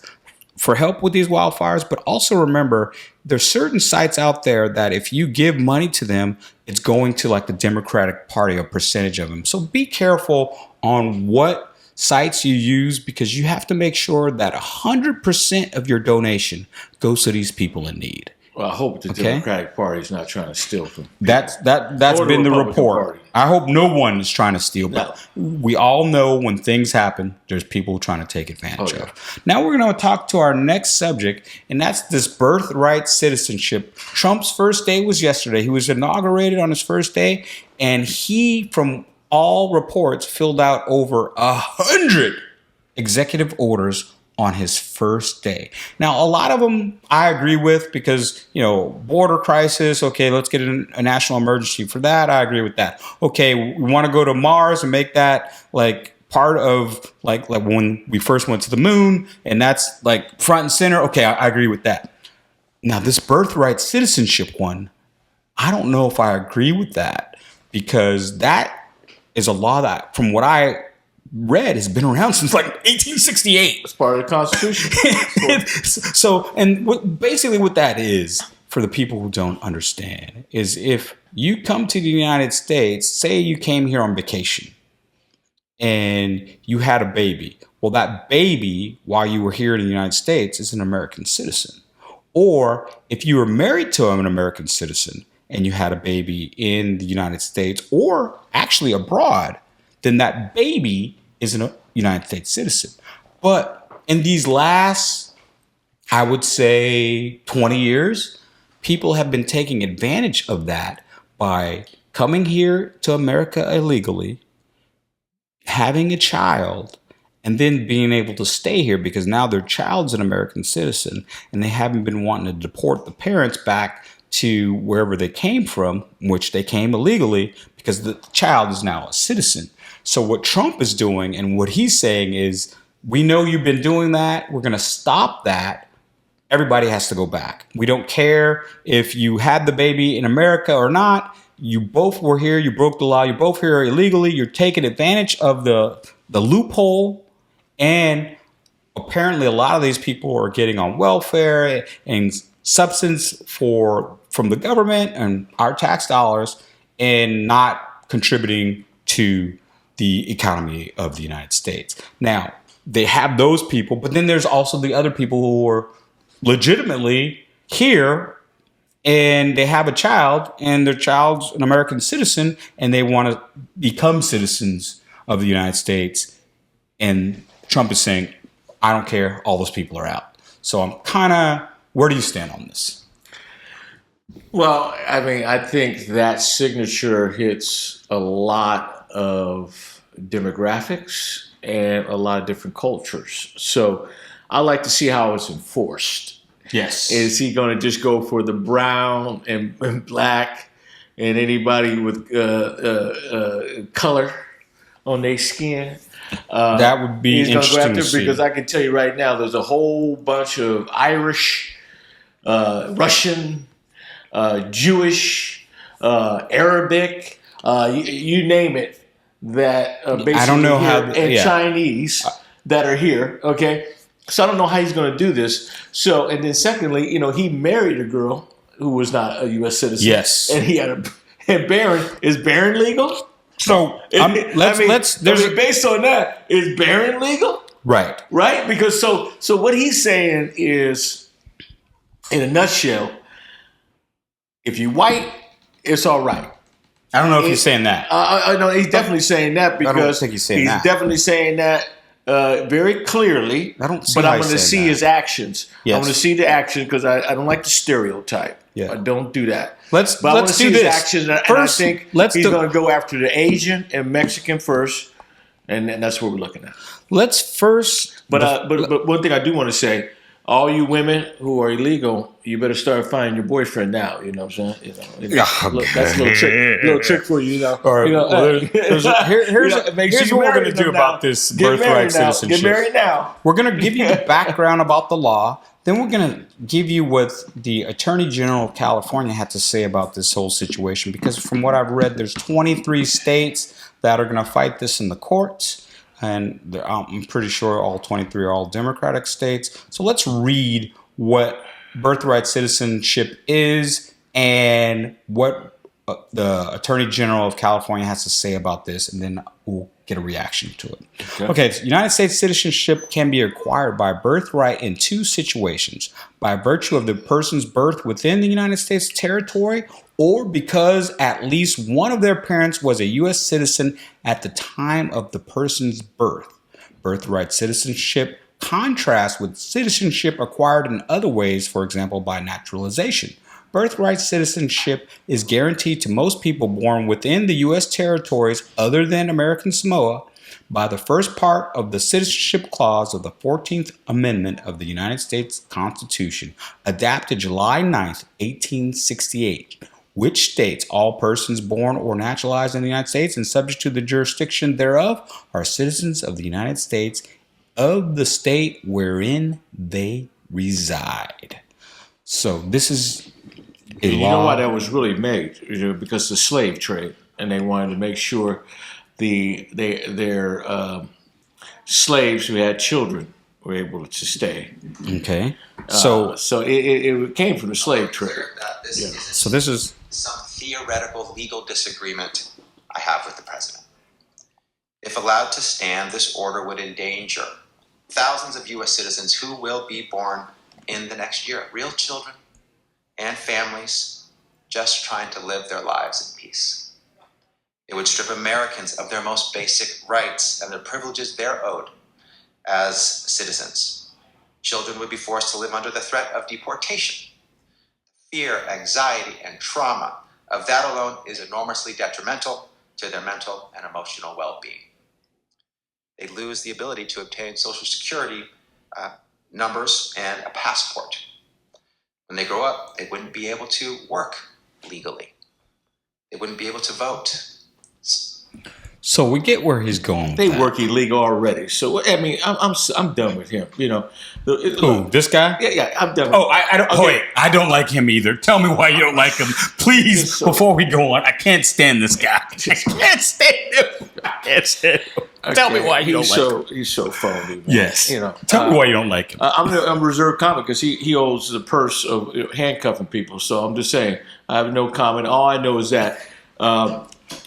[SPEAKER 2] for help with these wildfires. But also remember, there's certain sites out there that if you give money to them, it's going to like the Democratic Party, a percentage of them. So be careful on what sites you use, because you have to make sure that 100% of your donation goes to these people in need.
[SPEAKER 4] Well, I hope the Democratic Party is not trying to steal from people.
[SPEAKER 2] That's been the report. Party. I hope no one is trying to steal, but we all know when things happen, there's people trying to take advantage of. Now we're going to talk to our next subject, and that's this birthright citizenship. Trump's first day was yesterday. He was inaugurated on his first day, and he, from all reports, filled out over 100 executive orders on his first day. Now, a lot of them I agree with, because, border crisis. Okay, let's get a national emergency for that. I agree with that. Okay, we want to go to Mars and make that like part of like when we first went to the moon, and that's like front and center. Okay, I agree with that. Now, this birthright citizenship one, I don't know if I agree with that, because that is a law that, from what I read, has been around since like 1868.
[SPEAKER 4] It's part of the Constitution.
[SPEAKER 2] So, and basically what that is, for the people who don't understand, is if you come to the United States, say you came here on vacation and you had a baby. Well, that baby, while you were here in the United States, is an American citizen. Or if you were married to an American citizen and you had a baby in the United States, or actually abroad, then that baby is a United States citizen. But in these last, I would say, 20 years, people have been taking advantage of that by coming here to America illegally, having a child, and then being able to stay here because now their child's an American citizen, and they haven't been wanting to deport the parents back to wherever they came from, which they came illegally, because the child is now a citizen. So what Trump is doing, and what he's saying is, we know you've been doing that. We're going to stop that. Everybody has to go back. We don't care if you had the baby in America or not. You both were here. You broke the law. You're both here illegally. You're taking advantage of the loophole. And apparently a lot of these people are getting on welfare and substance from the government and our tax dollars and not contributing to the economy of the United States. Now, they have those people, but then there's also the other people who are legitimately here and they have a child and their child's an American citizen and they want to become citizens of the United States. And Trump is saying, I don't care. All those people are out. So I'm kind of, where do you stand on this?
[SPEAKER 4] Well, I mean, I think that signature hits a lot of demographics and a lot of different cultures. So I like to see how it's enforced.
[SPEAKER 2] Yes.
[SPEAKER 4] Is he going to just go for the brown and black and anybody with color on their skin?
[SPEAKER 2] That would be
[SPEAKER 4] he's
[SPEAKER 2] interesting
[SPEAKER 4] going to go
[SPEAKER 2] to
[SPEAKER 4] after
[SPEAKER 2] see.
[SPEAKER 4] Because I can tell you right now, there's a whole bunch of Irish, Russian, Jewish, Arabic, you name it, that basically
[SPEAKER 2] I don't know
[SPEAKER 4] here,
[SPEAKER 2] how,
[SPEAKER 4] and Chinese that are here. Okay, so I don't know how he's going to do this. So, and then secondly, he married a girl who was not a U.S. citizen.
[SPEAKER 2] Yes,
[SPEAKER 4] and he had and Barron, is Barron legal?
[SPEAKER 2] So
[SPEAKER 4] based on that, is Barron legal?
[SPEAKER 2] Right.
[SPEAKER 4] Right? Because so what he's saying is, in a nutshell, if you're white, it's all right.
[SPEAKER 2] I don't know if he's saying that.
[SPEAKER 4] No, he's definitely saying that because
[SPEAKER 2] I don't think he's saying that.
[SPEAKER 4] He's definitely saying that very clearly.
[SPEAKER 2] I don't see
[SPEAKER 4] but
[SPEAKER 2] how
[SPEAKER 4] I'm
[SPEAKER 2] he's
[SPEAKER 4] going to
[SPEAKER 2] saying
[SPEAKER 4] see
[SPEAKER 2] that.
[SPEAKER 4] his actions.
[SPEAKER 2] Yes.
[SPEAKER 4] I want to see the action because I don't like the stereotype.
[SPEAKER 2] Yeah.
[SPEAKER 4] I don't do that.
[SPEAKER 2] Let's
[SPEAKER 4] I want to
[SPEAKER 2] do
[SPEAKER 4] see
[SPEAKER 2] this.
[SPEAKER 4] his actions, and
[SPEAKER 2] First,
[SPEAKER 4] I think he's going to go after the Asian and Mexican first, and that's what we're looking at.
[SPEAKER 2] Let's first.
[SPEAKER 4] But one thing I do want to say, all you women who are illegal, you better start finding your boyfriend now. You know what I'm saying? That's a little trick for you.
[SPEAKER 2] All right. Here's what we're going to do about this birthright citizenship.
[SPEAKER 4] Get married now.
[SPEAKER 2] We're going to give you the background about the law. Then we're going to give you what the Attorney General of California had to say about this whole situation. Because from what I've read, there's 23 states that are going to fight this in the courts. And I'm pretty sure all 23 are all Democratic states. So let's read what birthright citizenship is and what the Attorney General of California has to say about this, and then we'll get a reaction to it. Okay, United States citizenship can be acquired by birthright in two situations: by virtue of the person's birth within the United States territory, or because at least one of their parents was a U.S. citizen at the time of the person's birth. Birthright citizenship contrasts with citizenship acquired in other ways, for example, by naturalization. Birthright citizenship is guaranteed to most people born within the U.S. territories other than American Samoa by the first part of the Citizenship Clause of the 14th Amendment of the United States Constitution, adopted July 9th, 1868, which states all persons born or naturalized in the United States and subject to the jurisdiction thereof are citizens of the United States of the state wherein they reside. So this is a law.
[SPEAKER 4] You know why that was really made? Because the slave trade, and they wanted to make sure their slaves who had children were able to stay.
[SPEAKER 2] Okay.
[SPEAKER 4] So it came from the slave trade.
[SPEAKER 2] So this is
[SPEAKER 5] some theoretical legal disagreement I have with the president. If allowed to stand, this order would endanger thousands of U.S. citizens who will be born in the next year, real children and families just trying to live their lives in peace. It would strip Americans of their most basic rights and the privileges they're owed as citizens. Children would be forced to live under the threat of deportation. Fear, anxiety, and trauma of that alone is enormously detrimental to their mental and emotional well-being. They lose the ability to obtain Social Security numbers and a passport. When they grow up, they wouldn't be able to work legally. They wouldn't be able to vote.
[SPEAKER 2] So we get where he's going.
[SPEAKER 4] They work illegal already. So I mean, I'm done with him. You know,
[SPEAKER 2] who, this guy?
[SPEAKER 4] Yeah, I'm done.
[SPEAKER 2] Oh, I don't. Okay. Wait, I don't like him either. Tell me why you don't like him, please. Before we go on, I can't stand this guy. I can't stand him. Tell me why you don't like him.
[SPEAKER 4] He's so phony, man.
[SPEAKER 2] Yes.
[SPEAKER 4] You know,
[SPEAKER 2] Tell me why you don't like him.
[SPEAKER 4] I'm a reserved comment because he holds the purse of handcuffing people. So I'm just saying, I have no comment. All I know is that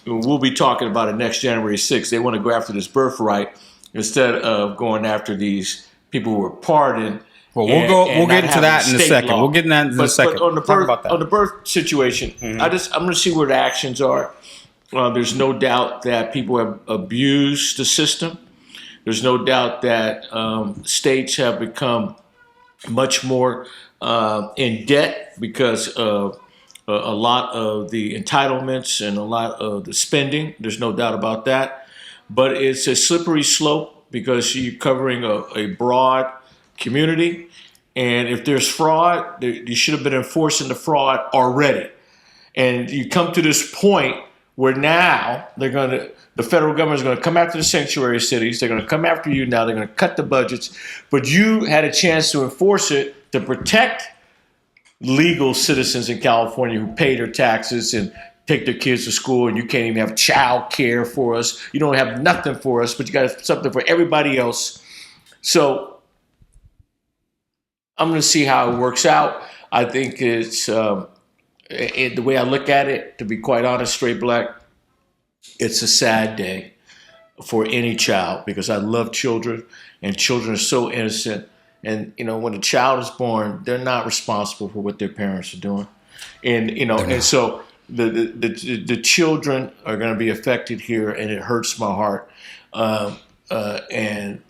[SPEAKER 4] we'll be talking about it next January 6th. They want to go after this birthright instead of going after these people who were pardoned.
[SPEAKER 2] Well, we'll get into that in a second. We'll get into that in a second.
[SPEAKER 4] But on the birth situation, I'm going to see where the actions are. There's no doubt that people have abused the system. There's no doubt that states have become much more in debt because of a lot of the entitlements and a lot of the spending. There's no doubt about that. But it's a slippery slope because you're covering a broad community. And if there's fraud, you should have been enforcing the fraud already. And you come to this point where now the federal government is going to come after the sanctuary cities. They're going to come after you now. They're going to cut the budgets. But you had a chance to enforce it to protect legal citizens in California who pay their taxes and take their kids to school, and you can't even have child care for us. You don't have nothing for us, but you got something for everybody else. So I'm going to see how it works out. I think it's the way I look at it, to be quite honest, straight black, it's a sad day for any child because I love children, and children are so innocent. And, when a child is born, they're not responsible for what their parents are doing. And, and so the children are going to be affected here, and it hurts my heart. And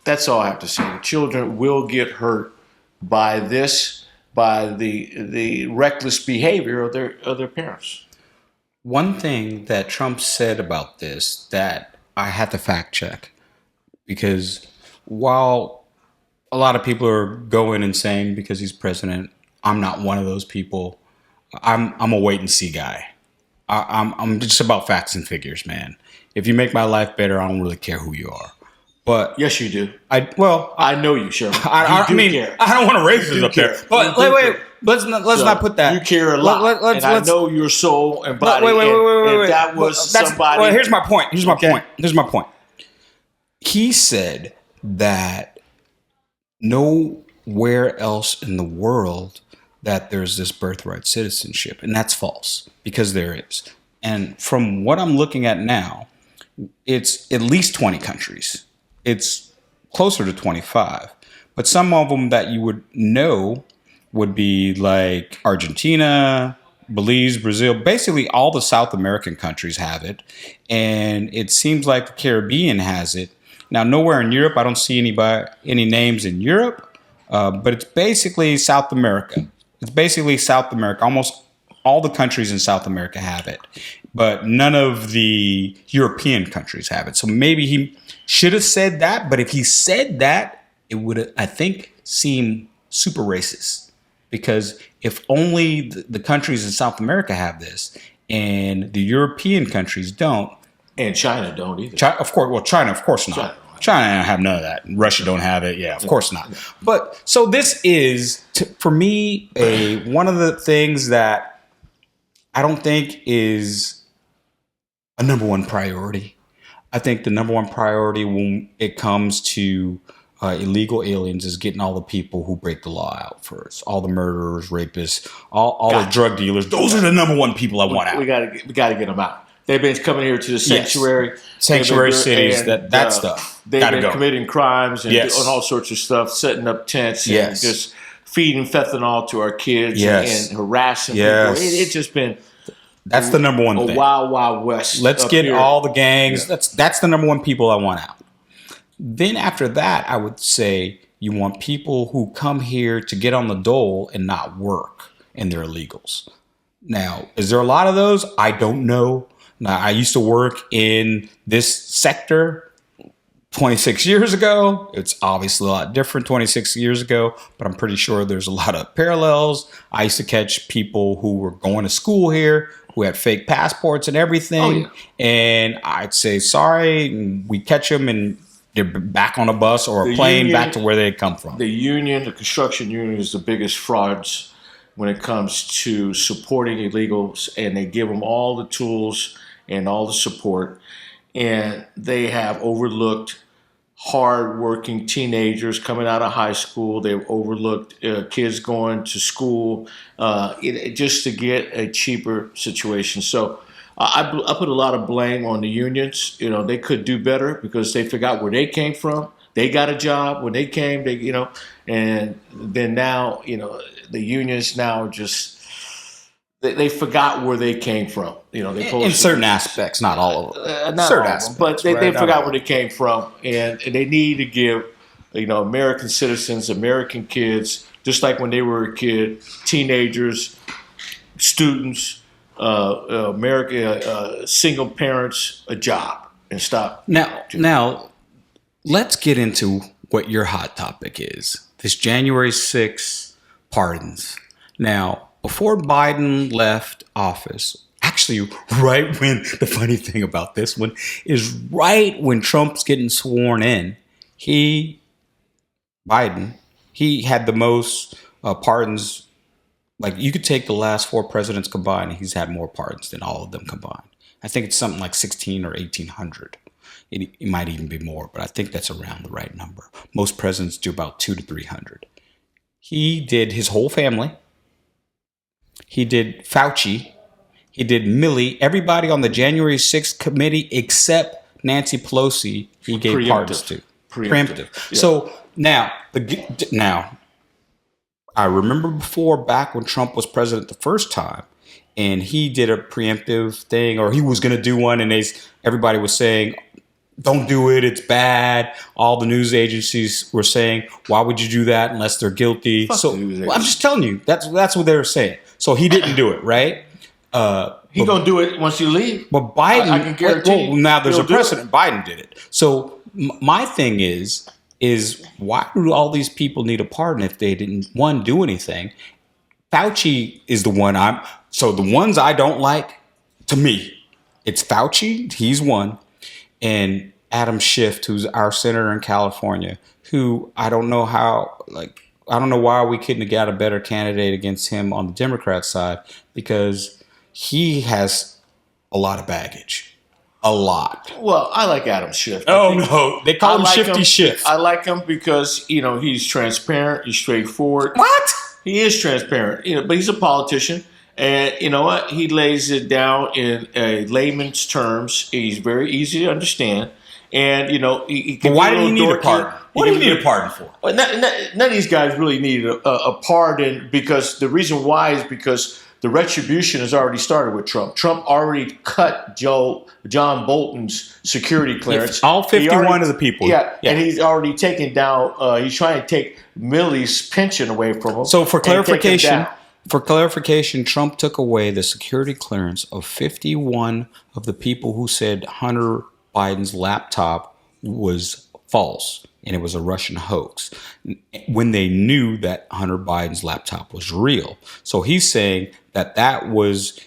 [SPEAKER 4] that's all I have to say. The children will get hurt by this, by the reckless behavior of their parents.
[SPEAKER 2] One thing that Trump said about this that I had to fact check, because while a lot of people are going insane because he's president, I'm not one of those people. I'm a wait and see guy. I'm just about facts and figures, man. If you make my life better, I don't really care who you are. But
[SPEAKER 4] yes, you do.
[SPEAKER 2] I
[SPEAKER 4] know you, Sherman.
[SPEAKER 2] I mean, care. I don't want to raise this up there. But wait. Let's not put that.
[SPEAKER 4] You care a lot. I know your soul and body.
[SPEAKER 2] Wait.
[SPEAKER 4] That was somebody.
[SPEAKER 2] Well, here's my point. He said that nowhere else in the world that there's this birthright citizenship, and that's false because there is. And from what I'm looking at now, it's at least 20 countries. It's closer to 25, but some of them that you would know would be like Argentina, Belize, Brazil. Basically, all the South American countries have it, and it seems like the Caribbean has it. Now, nowhere in Europe, I don't see any names in Europe, but it's basically South America. Almost all the countries in South America have it, but none of the European countries have it. So maybe he should have said that, but if he said that, it would, I think, seem super racist. Because if only the countries in South America have this and the European countries don't.
[SPEAKER 4] And China don't either.
[SPEAKER 2] China, of course not. China have none of that. Russia don't have it. Yeah, of course not. But so this is, for me, one of the things that I don't think is a number one priority. I think the number one priority when it comes to illegal aliens is getting all the people who break the law out first. All the murderers, rapists, all the drug dealers. Those are the number one people I want out.
[SPEAKER 4] We got to get them out. They've been coming here to the sanctuary,
[SPEAKER 2] cities. That stuff.
[SPEAKER 4] They've been committing crimes and doing all sorts of stuff, setting up tents and just feeding fentanyl to our kids and harassing people. It's just been.
[SPEAKER 2] That's the number one thing.
[SPEAKER 4] Wild west.
[SPEAKER 2] Let's get all the gangs. Yeah. That's the number one people I want out. Then after that, I would say you want people who come here to get on the dole and not work, and they're illegals. Now, is there a lot of those? I don't know. Now, I used to work in this sector 26 years ago. It's obviously a lot different 26 years ago, but I'm pretty sure there's a lot of parallels. I used to catch people who were going to school here, who had fake passports and everything. And I'd say, sorry, and we catch them and they're back on a bus or a plane back to where they come from.
[SPEAKER 4] The construction union is the biggest frauds when it comes to supporting illegals, and they give them all the tools and all the support. and they have overlooked hardworking teenagers coming out of high school. They've overlooked kids going to school just to get a cheaper situation. So I put a lot of blame on the unions. They could do better because they forgot where they came from. They got a job when they came, and then now, the unions now just, they forgot where they came from.
[SPEAKER 2] In certain aspects, not all of them.
[SPEAKER 4] Not
[SPEAKER 2] certain
[SPEAKER 4] all
[SPEAKER 2] aspects,
[SPEAKER 4] but they
[SPEAKER 2] right?
[SPEAKER 4] forgot where they came from, and they need to give, American citizens, American kids, just like when they were a kid, teenagers, students, single parents, a job, and stop.
[SPEAKER 2] Now, let's get into what your hot topic is. This January 6th pardons. Now, before Biden left office, actually, right when the funny thing about this one is right when Trump's getting sworn in, Biden had the most pardons. Like, you could take the last 4 presidents combined, and he's had more pardons than all of them combined. I think it's something like 16 or 1,800. It might even be more, but I think that's around the right number. Most presidents do about 200 to 300. He did his whole family. He did Fauci. He did Milley. Everybody on the January 6th committee except Nancy Pelosi, he gave pardons to. Preemptive. Yeah. So now, I remember back when Trump was president the first time, and he did a preemptive thing, or he was going to do one, and everybody was saying, don't do it, it's bad. All the news agencies were saying, why would you do that unless they're guilty? I'm just telling you, that's what they were saying. So he didn't do it, right?
[SPEAKER 4] He's going to do it once you leave.
[SPEAKER 2] But Biden,
[SPEAKER 4] I can guarantee
[SPEAKER 2] well, now there's a precedent. Biden did it. So my thing is why do all these people need a pardon if they didn't, one, do anything? Fauci is the one so the ones I don't like, to me, it's Fauci, he's one, and Adam Schiff, who's our senator in California, who I don't know why we couldn't have got a better candidate against him on the Democrat side, because he has a lot of baggage. A lot.
[SPEAKER 4] Well, I like Adam Schiff.
[SPEAKER 2] No. They call him Shifty Schiff.
[SPEAKER 4] I like him because, he's transparent, he's straightforward.
[SPEAKER 2] What?
[SPEAKER 4] He is transparent, but he's a politician. And you know what? He lays it down in layman's terms. He's very easy to understand. And, he can.
[SPEAKER 2] But why do you need a pardon? What do you need a pardon for?
[SPEAKER 4] Well, none of these guys really need a pardon, because the reason why is because the retribution has already started with Trump. Trump already cut John Bolton's security clearance.
[SPEAKER 2] All 51 of the people.
[SPEAKER 4] Yeah, and he's already taken down. He's trying to take Milley's pension away from him.
[SPEAKER 2] So for clarification, Trump took away the security clearance of 51 of the people who said Hunter Biden's laptop was false and it was a Russian hoax, when they knew that Hunter Biden's laptop was real. So he's saying that was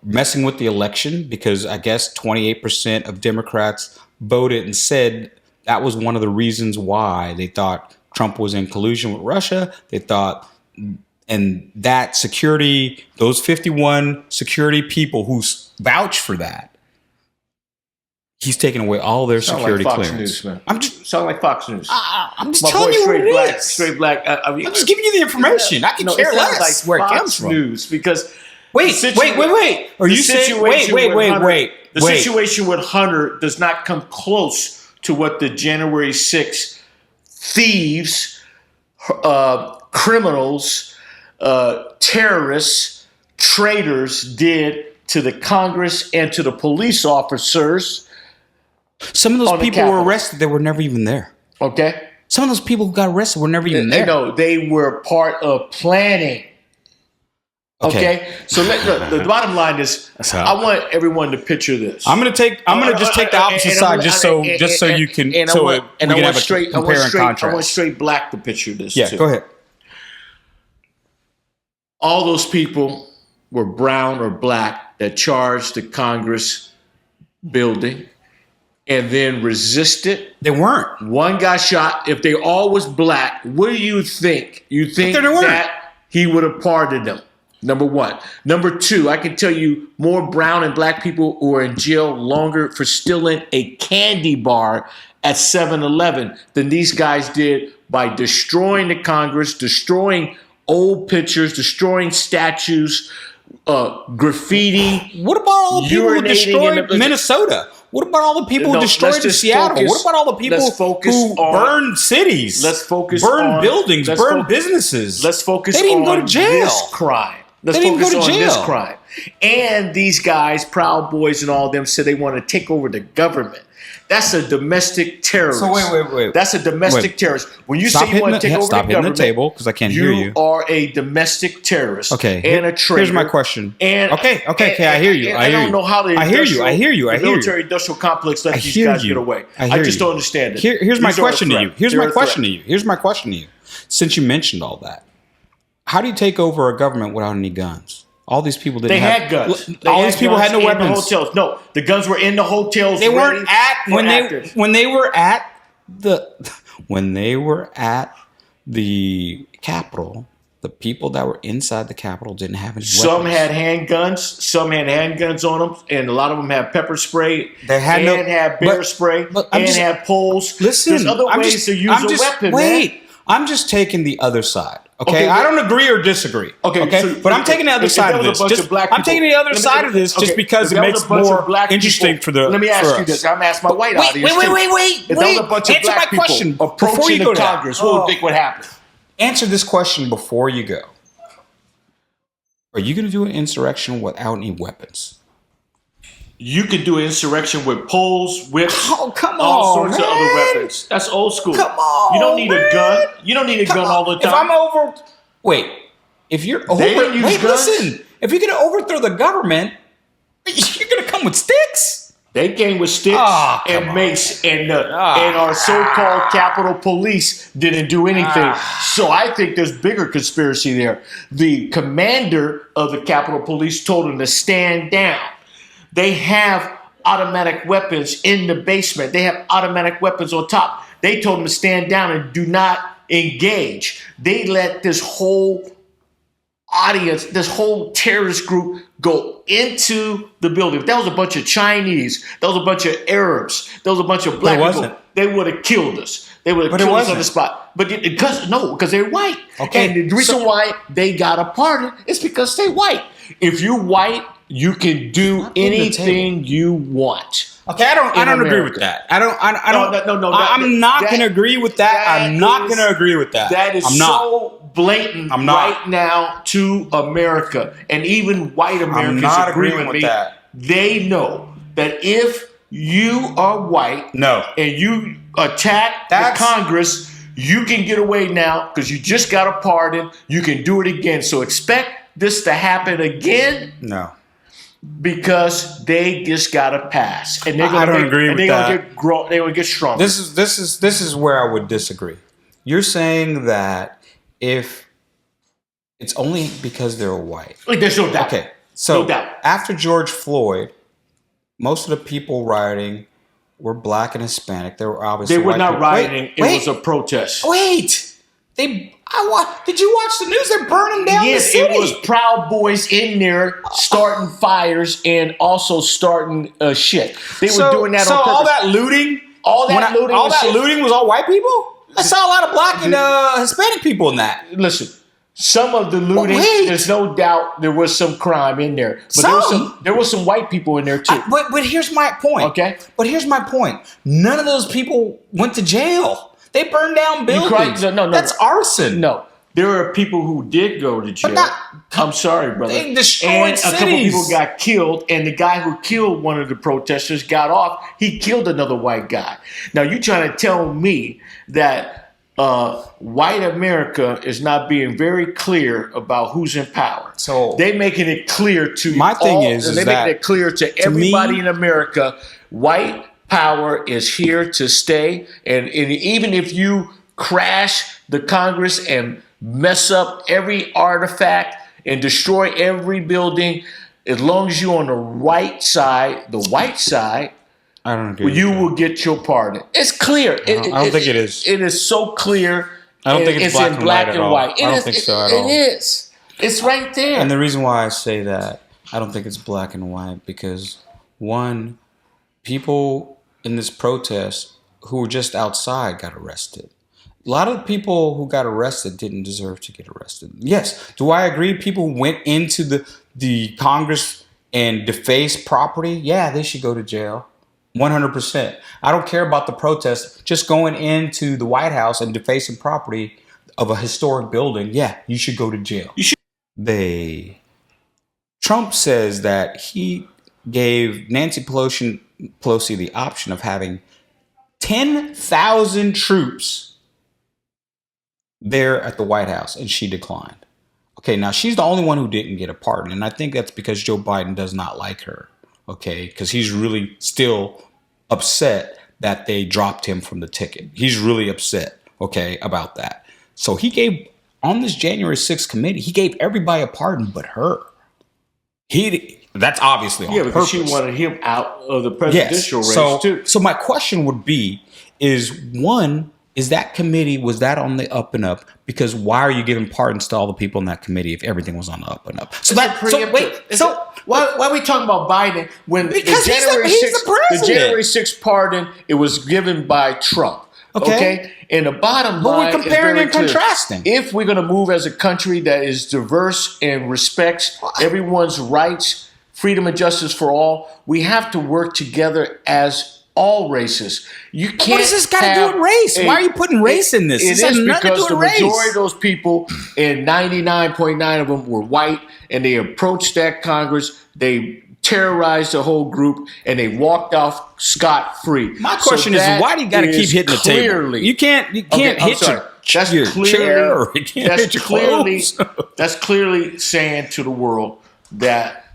[SPEAKER 2] messing with the election, because I guess 28% of Democrats voted and said that was one of the reasons why they thought Trump was in collusion with Russia. They thought, and that security, those 51 security people who vouched for that, he's taking away all their security
[SPEAKER 4] like Fox
[SPEAKER 2] clearance.
[SPEAKER 4] News, man.
[SPEAKER 2] I'm just
[SPEAKER 4] sound like Fox News.
[SPEAKER 2] I'm just telling you what it is.
[SPEAKER 4] Straight black.
[SPEAKER 2] I'm just giving you the information. I can care less
[SPEAKER 4] like
[SPEAKER 2] where
[SPEAKER 4] Fox
[SPEAKER 2] it comes from.
[SPEAKER 4] News, because
[SPEAKER 2] wait. Are you saying wait?
[SPEAKER 4] The situation with Hunter does not come close to what the January 6th thieves, criminals, terrorists, traitors did to the Congress and to the police officers.
[SPEAKER 2] Some of those people were arrested. They were never even there.
[SPEAKER 4] Okay.
[SPEAKER 2] Some of those people who got arrested were never even there.
[SPEAKER 4] No, they were part of planning. Okay. So the bottom line is, I want everyone to picture this.
[SPEAKER 2] I'm gonna just take the opposite side, just so you can.
[SPEAKER 4] And I want straight black to picture this.
[SPEAKER 2] Yeah,
[SPEAKER 4] too.
[SPEAKER 2] go ahead.
[SPEAKER 4] All those people were brown or black that charged the Congress building and then resisted.
[SPEAKER 2] They weren't.
[SPEAKER 4] One got shot. If they all was black, what do you think? You think
[SPEAKER 2] that
[SPEAKER 4] he would have pardoned them? Number one. Number two, I can tell you more brown and black people who are in jail longer for stealing a candy bar at 7-Eleven than these guys did by destroying the Congress, destroying old pictures, destroying statues, graffiti.
[SPEAKER 2] What about all the people who
[SPEAKER 4] urinating
[SPEAKER 2] destroyed Minnesota? What about all the people who destroyed Seattle? What about all the people who burned cities?
[SPEAKER 4] Let's focus
[SPEAKER 2] burned buildings, burned businesses.
[SPEAKER 4] Let's focus
[SPEAKER 2] they didn't even
[SPEAKER 4] on
[SPEAKER 2] go to jail.
[SPEAKER 4] This crime. Let's
[SPEAKER 2] they didn't
[SPEAKER 4] focus
[SPEAKER 2] go to
[SPEAKER 4] on
[SPEAKER 2] jail.
[SPEAKER 4] this crime. And these guys, Proud Boys and all of them, said they want to take over the government. That's a domestic terrorist.
[SPEAKER 2] So wait.
[SPEAKER 4] That's a domestic terrorist. When you say you want to take over the government,
[SPEAKER 2] stop hitting the table because I can't hear you.
[SPEAKER 4] You are a domestic terrorist.
[SPEAKER 2] Okay.
[SPEAKER 4] And a traitor.
[SPEAKER 2] Here's my question.
[SPEAKER 4] And
[SPEAKER 2] okay. I hear you.
[SPEAKER 4] I don't know how the military-industrial complex let these guys get away. I just don't understand it.
[SPEAKER 2] Here's my question to you. Here's my question to you. Since you mentioned all that, how do you take over a government without any guns? All these people didn't have...
[SPEAKER 4] They had guns.
[SPEAKER 2] All these people had no weapons.
[SPEAKER 4] The hotels. No, the guns were in the hotels.
[SPEAKER 2] They weren't at... When they were at the Capitol, the people that were inside the Capitol didn't have any weapons.
[SPEAKER 4] Some had handguns. Some had handguns on them, and a lot of them had pepper spray.
[SPEAKER 2] They had
[SPEAKER 4] had bear spray, had poles.
[SPEAKER 2] Listen,
[SPEAKER 4] there's other ways to use a weapon.
[SPEAKER 2] I'm just taking the other side. Okay, I don't agree or disagree. Okay, so but I'm taking the other side of this. I'm taking the other side of this just because it makes more interesting for the.
[SPEAKER 4] Let me ask you this. I'm asking my white audience.
[SPEAKER 2] Wait.
[SPEAKER 4] If there was a bunch of black people approaching the Congress, what would you think would happen?
[SPEAKER 2] Answer this question before you go. Are you going to do an insurrection without any weapons?
[SPEAKER 4] You could do an insurrection with poles, whips, all sorts of other weapons. That's old school.
[SPEAKER 2] Come on,
[SPEAKER 4] you don't need a gun. You don't need a gun all the time.
[SPEAKER 2] If you're if you're going to overthrow the government, you're going to come with sticks.
[SPEAKER 4] They came with sticks and mace, and our so-called Capitol Police didn't do anything. So I think there's bigger conspiracy there. The commander of the Capitol Police told them to stand down. They have automatic weapons in the basement. They have automatic weapons on top. They told them to stand down and do not engage. They let this whole audience, this whole terrorist group go into the building. If that was a bunch of Chinese, that was a bunch of Arabs, that was a bunch of black people, they would have killed us. They would have killed us on the spot. But because they're white. Okay. And the reason why they got a pardon is because they're white. If you're white, you can do anything you want.
[SPEAKER 2] Okay, I don't agree with that. I'm not going to agree with that. I'm not going to agree with that.
[SPEAKER 4] That is so blatant right now to America, and even white Americans agree with me. That. They know that if you are white, and you attack the Congress, you can get away now because you just got a pardon. You can do it again. So expect this to happen again.
[SPEAKER 2] No.
[SPEAKER 4] Because they just got a pass, and they're going to
[SPEAKER 2] agree with that.
[SPEAKER 4] They're going to get stronger.
[SPEAKER 2] This is where I would disagree. You're saying that if it's only because they're white,
[SPEAKER 4] there's no doubt.
[SPEAKER 2] Okay, so
[SPEAKER 4] no doubt.
[SPEAKER 2] After George Floyd, most of the people rioting were black and Hispanic. They were obviously
[SPEAKER 4] they were not rioting. It was a protest.
[SPEAKER 2] Did you watch the news? They're burning down the city.
[SPEAKER 4] It was Proud Boys in there starting fires and also starting shit. They were doing that on purpose.
[SPEAKER 2] All that looting was all white people? I saw a lot of black and Hispanic people in that.
[SPEAKER 4] Listen, some of the looting, there's no doubt there was some crime in there. But there was some white people in there too.
[SPEAKER 2] But here's my point.
[SPEAKER 4] Okay.
[SPEAKER 2] But here's my point. None of those people went to jail. They burned down buildings. That's arson.
[SPEAKER 4] No. There are people who did go to jail. I'm sorry, brother.
[SPEAKER 2] They destroyed cities.
[SPEAKER 4] A couple people got killed, and the guy who killed one of the protesters got off. He killed another white guy. Now, you trying to tell me that white America is not being very clear about who's in power.
[SPEAKER 2] So
[SPEAKER 4] they making it clear to
[SPEAKER 2] making
[SPEAKER 4] it clear to everybody in America, white power is here to stay, and even if you crash the Congress and mess up every artifact and destroy every building, as long as you're on the white side,
[SPEAKER 2] I don't agree.
[SPEAKER 4] You will get your pardon. It's clear.
[SPEAKER 2] I don't think it is.
[SPEAKER 4] It is so clear.
[SPEAKER 2] I don't think it's black
[SPEAKER 4] in black and white.
[SPEAKER 2] I don't think so at all.
[SPEAKER 4] It is. It's right there.
[SPEAKER 2] And the reason why I say that, I don't think it's black and white because, one, people in this protest who were just outside got arrested. A lot of the people who got arrested didn't deserve to get arrested. Yes, do I agree people went into the Congress and defaced property? Yeah, they should go to jail. 100%. I don't care about the protest. Just going into the White House and defacing property of a historic building, yeah, you should go to jail. Trump says that he gave Nancy Pelosi the option of having 10,000 troops there at the White House, and she declined. Okay, now she's the only one who didn't get a pardon, and I think that's because Joe Biden does not like her. Okay, because he's really still upset that they dropped him from the ticket. He's really upset, okay, about that. So he gave, on this January 6th committee, he gave everybody a pardon but her. That's obviously on
[SPEAKER 4] because
[SPEAKER 2] purpose.
[SPEAKER 4] she wanted him out of the presidential race too.
[SPEAKER 2] So my question would be, is that committee, was that on the up and up? Because why are you giving pardons to all the people in that committee if everything was on the up and up?
[SPEAKER 4] Why are we talking about Biden when
[SPEAKER 2] because
[SPEAKER 4] the January 6th pardon, it was given by Trump? Okay? And the bottom line,
[SPEAKER 2] but we're comparing and
[SPEAKER 4] clear.
[SPEAKER 2] contrasting.
[SPEAKER 4] If we're going to move as a country that is diverse and respects everyone's rights, freedom and justice for all, we have to work together as all races. You can't.
[SPEAKER 2] What does this got to do with race? Why are you putting race in this?
[SPEAKER 4] It is because the majority of those people, and 99.9 of them, were white, and they approached that Congress. They terrorized the whole group, and they walked off scot-free.
[SPEAKER 2] My question is, why do you got to keep hitting the table? You can't hit your chair or you can't hit your clothes.
[SPEAKER 4] That's clearly saying to the world that,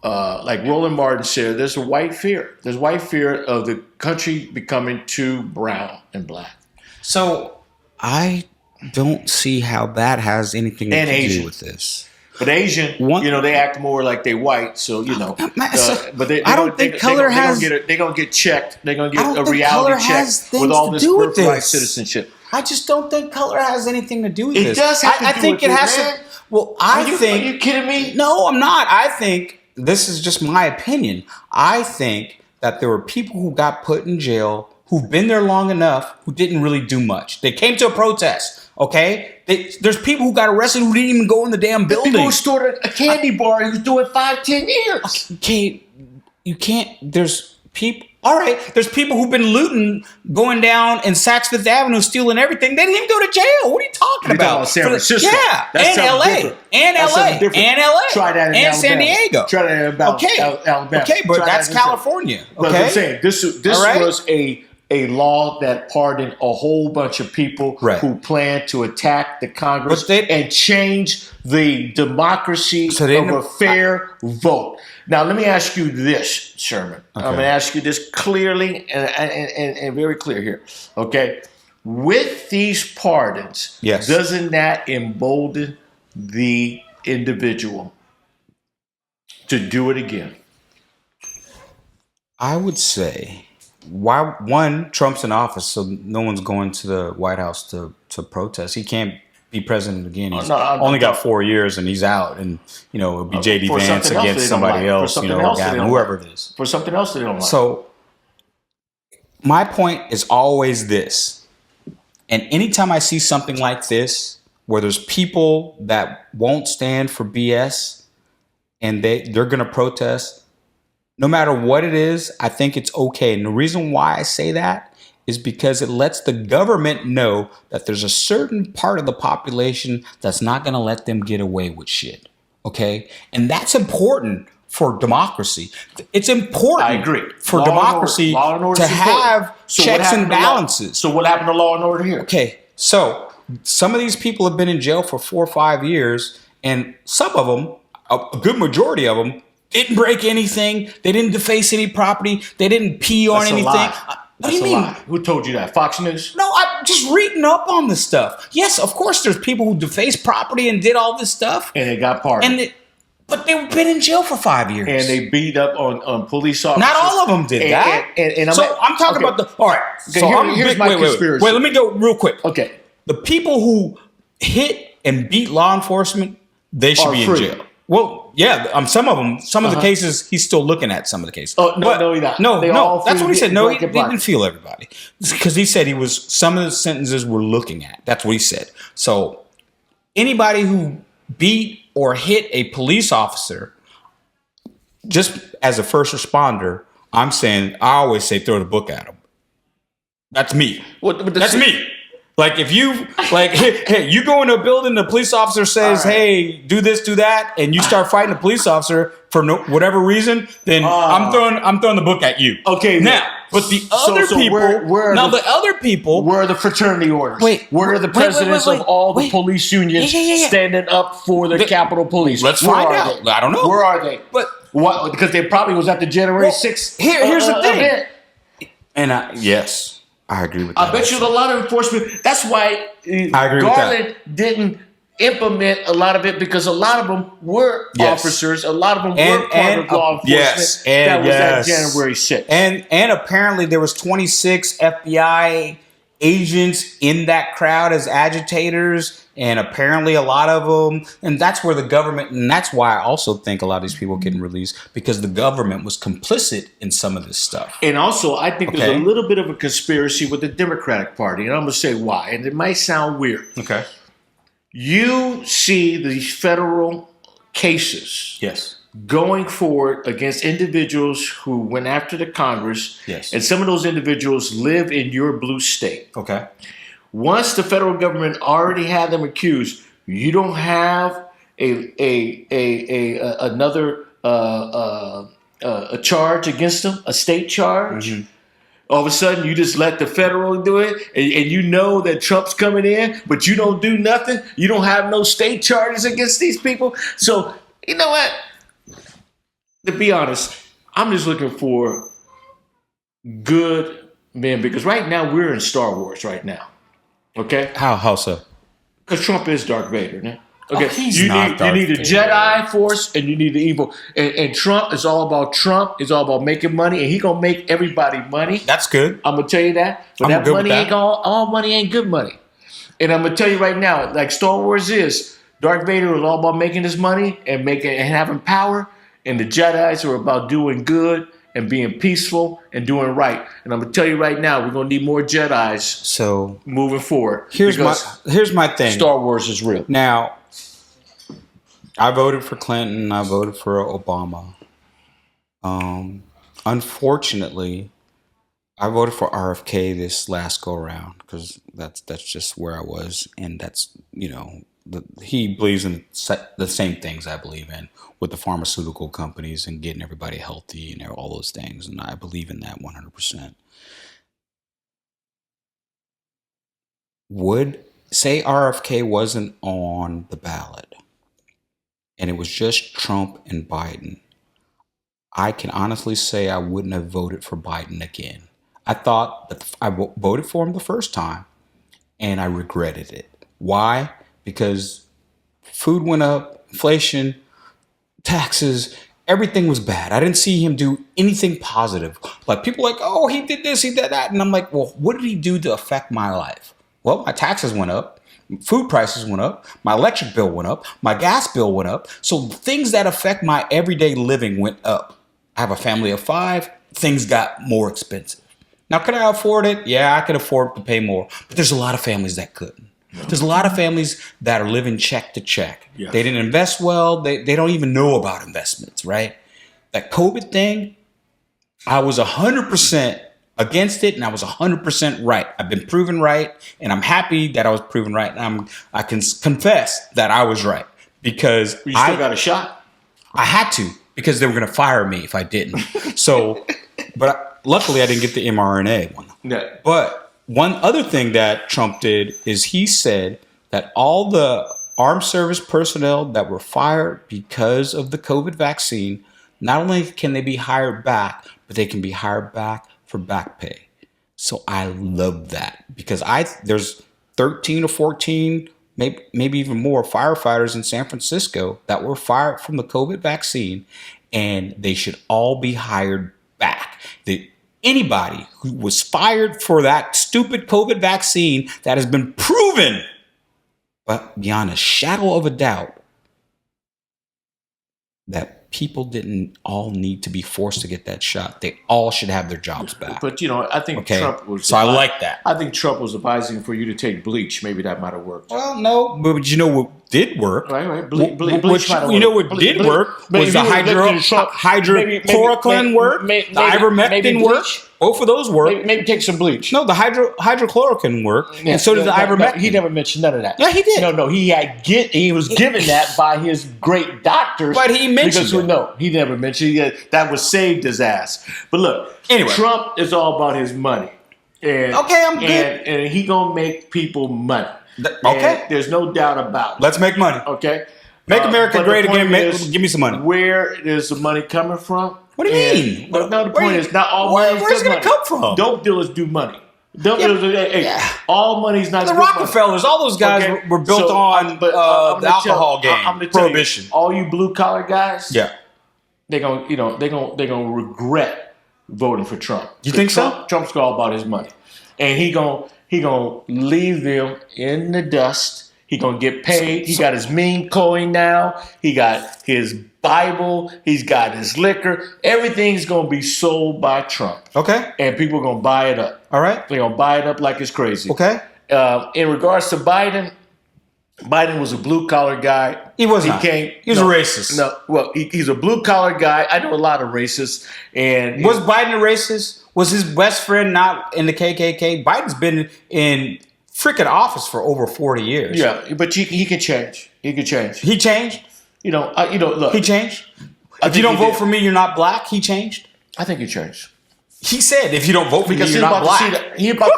[SPEAKER 4] like Roland Martin said, there's a white fear. There's white fear of the country becoming too brown and black.
[SPEAKER 2] So I don't see how that has anything to do with this.
[SPEAKER 4] But Asian, they act more like they white, so but
[SPEAKER 2] I don't think color has.
[SPEAKER 4] They're gonna get checked. They're gonna get a reality check with all this birthright citizenship.
[SPEAKER 2] I just don't think color has anything to do with
[SPEAKER 4] It
[SPEAKER 2] this.
[SPEAKER 4] does have to do
[SPEAKER 2] I think
[SPEAKER 4] with
[SPEAKER 2] it has
[SPEAKER 4] man.
[SPEAKER 2] to. Well, are you kidding
[SPEAKER 4] me?
[SPEAKER 2] No, I'm not. I think this is just my opinion. I think that there were people who got put in jail who've been there long enough who didn't really do much. They came to a protest. Okay, there's people who got arrested who didn't even go in the damn building.
[SPEAKER 4] People who stored a candy bar who's doing 5-10 years.
[SPEAKER 2] Okay, you can't. There's people. All right, there's people who've been looting, going down in Saks Fifth Avenue, stealing everything. They didn't even go to jail. What are you talking about?
[SPEAKER 4] San Francisco.
[SPEAKER 2] Yeah,
[SPEAKER 4] that's
[SPEAKER 2] and LA, and LA,
[SPEAKER 4] Try that in
[SPEAKER 2] and
[SPEAKER 4] Alabama.
[SPEAKER 2] San Diego.
[SPEAKER 4] Try that in Alabama.
[SPEAKER 2] Okay, but that's California. Okay,
[SPEAKER 4] but I'm saying this was a law that pardoned a whole bunch of people who planned to attack the Congress and change the democracy of a fair vote. Now, let me ask you this, Sherman. Okay. I'm going to ask you this clearly and very clear here. Okay. With these pardons, doesn't that embolden the individual to do it again?
[SPEAKER 2] I would say, Trump's in office, so no one's going to the White House to protest. He can't be president again. He's only got 4 years and he's out, and it'll be J.D. Vance against somebody else, whoever it is.
[SPEAKER 4] For something else they don't like.
[SPEAKER 2] So my point is always this, and anytime I see something like this, where there's people that won't stand for BS and they're going to protest, no matter what it is, I think it's okay. And the reason why I say that is because it lets the government know that there's a certain part of the population that's not going to let them get away with shit. Okay? And that's important for democracy. It's important
[SPEAKER 4] I agree.
[SPEAKER 2] For democracy to have checks and balances.
[SPEAKER 4] So what happened to law and order here?
[SPEAKER 2] Okay. So some of these people have been in jail for 4 or 5 years, and some of them, a good majority of them, didn't break anything. They didn't deface any property. They didn't pee on anything. What do you mean?
[SPEAKER 4] Lie. Who told you that? Fox News?
[SPEAKER 2] No, I'm just reading up on this stuff. Yes, of course, there's people who defaced property and did all this stuff.
[SPEAKER 4] And they got pardoned.
[SPEAKER 2] But they've been in jail for 5 years.
[SPEAKER 4] And they beat up on police officers.
[SPEAKER 2] Not all of them did that. I'm talking about the... All right.
[SPEAKER 4] So here's my conspiracy.
[SPEAKER 2] Wait, let me go real quick.
[SPEAKER 4] Okay.
[SPEAKER 2] The people who hit and beat law enforcement, they should be in
[SPEAKER 4] free.
[SPEAKER 2] jail. Well, yeah, some of them, some of the cases, he's still looking at some of the cases.
[SPEAKER 4] Oh, no, he's not.
[SPEAKER 2] No,
[SPEAKER 4] They all
[SPEAKER 2] that's
[SPEAKER 4] free
[SPEAKER 2] what he said. No, he
[SPEAKER 4] blanket
[SPEAKER 2] didn't feel everybody. Because he said some of the sentences we're looking at. That's what he said. So anybody who beat or hit a police officer, just as a first responder, I always say throw the book at him. That's me. That's me. Like if you hey, you go into a building, the police officer says, "Hey, do this, do that," and you start fighting the police officer for whatever reason, then I'm throwing the book at you.
[SPEAKER 4] Okay,
[SPEAKER 2] now, but the other people, the other people,
[SPEAKER 4] where are the fraternity orders?
[SPEAKER 2] Wait,
[SPEAKER 4] where are the presidents of all the police unions standing up for the Capitol Police?
[SPEAKER 2] Let's find out. I don't know.
[SPEAKER 4] Where are they?
[SPEAKER 2] But
[SPEAKER 4] what? Because they probably was at the January 6th.
[SPEAKER 2] Here's the thing.
[SPEAKER 4] Event.
[SPEAKER 2] And yes. I agree with that.
[SPEAKER 4] I bet you a lot of enforcement. That's why Garland didn't implement a lot of it, because a lot of them were officers. A lot of them were part of law enforcement. That was at January 6th.
[SPEAKER 2] And apparently there was 26 FBI agents in that crowd as agitators, and apparently a lot of them, and that's where the government, and that's why I also think a lot of these people getting released, because the government was complicit in some of this stuff.
[SPEAKER 4] And also, I think there's a little bit of a conspiracy with the Democratic Party, and I'm going to say why, and it might sound weird.
[SPEAKER 2] Okay.
[SPEAKER 4] You see these federal cases going forward against individuals who went after the Congress, and some of those individuals live in your blue state.
[SPEAKER 2] Okay.
[SPEAKER 4] Once the federal government already had them accused, you don't have another charge against them, a state charge. Mm-hmm. All of a sudden, you just let the federal do it, and you know that Trump's coming in, but you don't do nothing. You don't have no state charges against these people. So, you know what? To be honest, I'm just looking for good men, because right now we're in Star Wars right now. Okay?
[SPEAKER 2] How so?
[SPEAKER 4] Because Trump is Darth Vader now. Okay,
[SPEAKER 2] you
[SPEAKER 4] need a Jedi Force, and you need the evil. And Trump is all about Trump. It's all about making money, and he gonna make everybody money.
[SPEAKER 2] That's good.
[SPEAKER 4] I'm gonna tell you that. But that money ain't all money ain't good money. And I'm gonna tell you right now, like Star Wars is, Darth Vader is all about making his money and having power, and the Jedi's are about doing good and being peaceful and doing right. And I'm gonna tell you right now, we're gonna need more Jedi's. So moving forward,
[SPEAKER 2] here's my thing.
[SPEAKER 4] Star Wars is real.
[SPEAKER 2] Now, I voted for Clinton. I voted for Obama. Unfortunately, I voted for RFK this last go around, because that's just where I was, and that's, he believes in the same things I believe in, with the pharmaceutical companies and getting everybody healthy and all those things, and I believe in that 100%. Would say RFK wasn't on the ballot, and it was just Trump and Biden, I can honestly say I wouldn't have voted for Biden again. I thought that I voted for him the first time, and I regretted it. Why? Because food went up, inflation, taxes, everything was bad. I didn't see him do anything positive. Like, people are like, oh, he did this, he did that. And I'm like, well, what did he do to affect my life? Well, my taxes went up. Food prices went up. My electric bill went up. My gas bill went up. So things that affect my everyday living went up. I have a family of 5. Things got more expensive. Now, could I afford it? Yeah, I could afford to pay more. But there's a lot of families that couldn't. No. There's a lot of families that are living check to check. Yeah. They didn't invest well. They don't even know about investments, right? That COVID thing, I was 100% against it, and I was 100% right. I've been proven right, and I'm happy that I was proven right. And I can confess that I was right, because
[SPEAKER 4] you still got a shot.
[SPEAKER 2] I had to, because they were going to fire me if I didn't. So, but luckily I didn't get the mRNA one.
[SPEAKER 4] Yeah.
[SPEAKER 2] But one other thing that Trump did is he said that all the armed service personnel that were fired because of the COVID vaccine, not only can they be hired back, but they can be hired back for back pay. So I love that, because there's 13 or 14, maybe even more firefighters in San Francisco that were fired from the COVID vaccine, and they should all be hired back. Anybody who was fired for that stupid COVID vaccine that has been proven, but beyond a shadow of a doubt, that people didn't all need to be forced to get that shot. They all should have their jobs back.
[SPEAKER 4] But I think Trump was.
[SPEAKER 2] So I like that.
[SPEAKER 4] I think Trump was advising for you to take bleach. Maybe that might have worked.
[SPEAKER 2] Well, no, but you know what did work?
[SPEAKER 4] Right.
[SPEAKER 2] What did
[SPEAKER 4] Ble-
[SPEAKER 2] work
[SPEAKER 4] but
[SPEAKER 2] was
[SPEAKER 4] if
[SPEAKER 2] the
[SPEAKER 4] you were looking at Trump,
[SPEAKER 2] hydrochloroquine worked. The ivermectin worked. Both of those worked.
[SPEAKER 4] Maybe take some bleach.
[SPEAKER 2] No, the hydrochloroquine worked, and so did the ivermectin.
[SPEAKER 4] He never mentioned none of that.
[SPEAKER 2] Yeah, he did.
[SPEAKER 4] No, he was given that by his great doctors.
[SPEAKER 2] But he mentioned it.
[SPEAKER 4] No, he never mentioned it. That was saved his ass. But look,
[SPEAKER 2] anyway,
[SPEAKER 4] Trump is all about his money. And,
[SPEAKER 2] okay, I'm good.
[SPEAKER 4] And he gonna make people money.
[SPEAKER 2] Okay.
[SPEAKER 4] And there's no doubt about it.
[SPEAKER 2] Let's make money.
[SPEAKER 4] Okay.
[SPEAKER 2] Make America great again. Give me some money.
[SPEAKER 4] Where is the money coming from?
[SPEAKER 2] What do you mean?
[SPEAKER 4] No, the point is not all money is
[SPEAKER 2] where's it
[SPEAKER 4] good
[SPEAKER 2] going to
[SPEAKER 4] money.
[SPEAKER 2] come from?
[SPEAKER 4] Dope dealers do money. Dope dealers, all money's not
[SPEAKER 2] the
[SPEAKER 4] good
[SPEAKER 2] Rockefellers, all those guys were built on the alcohol game, prohibition.
[SPEAKER 4] All you blue collar guys,
[SPEAKER 2] yeah,
[SPEAKER 4] they're gonna regret voting for Trump.
[SPEAKER 2] You think so?
[SPEAKER 4] Trump's all about his money, and he gonna leave them in the dust. He gonna get paid. He got his meme coin now. He got his Bible. He's got his liquor. Everything's gonna be sold by Trump.
[SPEAKER 2] Okay.
[SPEAKER 4] And people are gonna buy it up.
[SPEAKER 2] All right.
[SPEAKER 4] They're gonna buy it up like it's crazy.
[SPEAKER 2] Okay.
[SPEAKER 4] In regards to Biden was a blue collar guy.
[SPEAKER 2] He was not. He was a racist.
[SPEAKER 4] No, well, he's a blue collar guy. I know a lot of racists. And
[SPEAKER 2] was Biden a racist? Was his best friend not in the KKK? Biden's been in freaking office for over 40 years.
[SPEAKER 4] Yeah, but he can change. He can change.
[SPEAKER 2] He changed.
[SPEAKER 4] Look.
[SPEAKER 2] He changed. If you don't vote for me, you're not black. He changed.
[SPEAKER 4] I think he changed.
[SPEAKER 2] He said, if you don't vote for me, you're not black.
[SPEAKER 4] He's about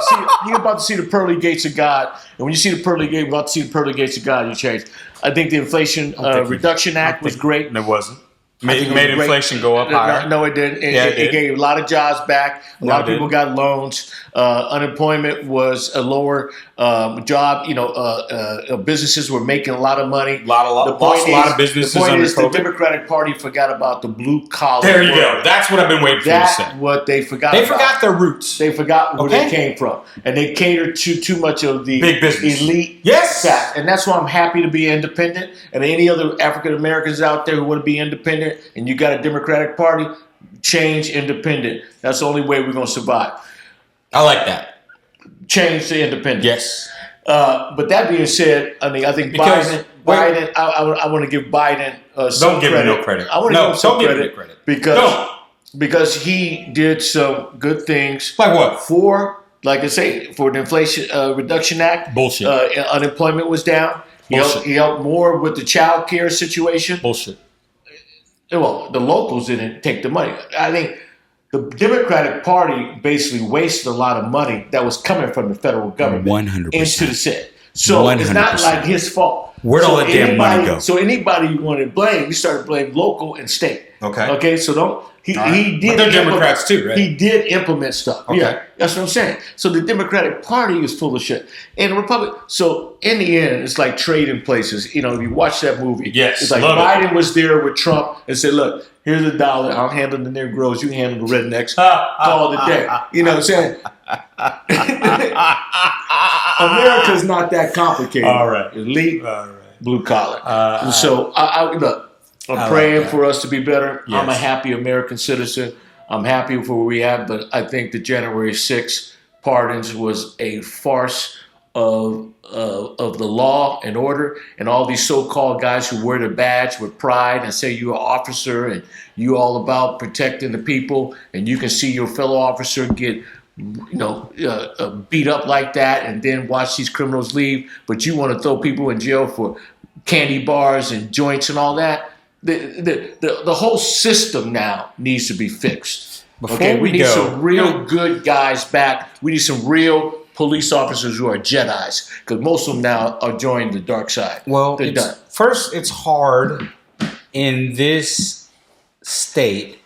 [SPEAKER 4] to see the pearly gates of God. And when you see the pearly gate, about to see the pearly gates of God, you change. I think the Inflation Reduction Act was great.
[SPEAKER 2] And it wasn't. Made inflation go up higher.
[SPEAKER 4] No, it didn't. It gave a lot of jobs back. A lot of people got loans. Unemployment was a lower job. Businesses were making a lot of money.
[SPEAKER 2] Lost a lot of businesses under COVID.
[SPEAKER 4] The Democratic Party forgot about the blue collar.
[SPEAKER 2] There you go. That's what I've been waiting for you to say.
[SPEAKER 4] That's what they forgot.
[SPEAKER 2] They forgot their roots.
[SPEAKER 4] They forgot where they came from, and they catered to too much of the
[SPEAKER 2] big business
[SPEAKER 4] elite.
[SPEAKER 2] Yes,
[SPEAKER 4] and that's why I'm happy to be independent. And any other African Americans out there who want to be independent, and you got a Democratic Party, change independent. That's the only way we're going to survive.
[SPEAKER 2] I like that.
[SPEAKER 4] Change to independent.
[SPEAKER 2] Yes.
[SPEAKER 4] But that being said, I think Biden. I want to give Biden some credit.
[SPEAKER 2] Don't give him no credit.
[SPEAKER 4] I want to give him some credit
[SPEAKER 2] because
[SPEAKER 4] because he did some good things.
[SPEAKER 2] Like what?
[SPEAKER 4] For the Inflation Reduction Act.
[SPEAKER 2] Bullshit.
[SPEAKER 4] Unemployment was down. He helped more with the child care situation.
[SPEAKER 2] Bullshit.
[SPEAKER 4] Well, the locals didn't take the money. I think the Democratic Party basically wasted a lot of money that was coming from the federal government
[SPEAKER 2] 100%
[SPEAKER 4] into the Senate. So 100%. It's not like his fault.
[SPEAKER 2] Where'd all that damn money go?
[SPEAKER 4] So anybody you want to blame, you start to blame local and state. Okay. So don't. He did.
[SPEAKER 2] But they're Democrats too, right?
[SPEAKER 4] He did implement stuff.
[SPEAKER 2] Okay.
[SPEAKER 4] Yeah, that's what I'm saying. So the Democratic Party is full of shit, and the Republic. So in the end, it's like trading places. If you watch that movie,
[SPEAKER 2] yes,
[SPEAKER 4] it's like Biden was there with Trump and said, "Look, here's $1. I'll handle the Negroes. You handle the rednecks. Call it a day." You know what I'm saying? America's not that complicated.
[SPEAKER 2] All right,
[SPEAKER 4] elite, blue collar. So I look. I'm praying for us to be better. Yes. I'm a happy American citizen. I'm happy for where we at, but I think the January 6th pardons was a farce of the law and order, and all these so-called guys who wear the badge with pride and say you're an officer and you all about protecting the people, and you can see your fellow officer get beat up like that, and then watch these criminals leave, but you want to throw people in jail for candy bars and joints and all that. The whole system now needs to be fixed. We need some real good guys back. We need some real police officers who are Jedis, because most of them now are joining the dark side.
[SPEAKER 2] Well, first, it's hard in this state,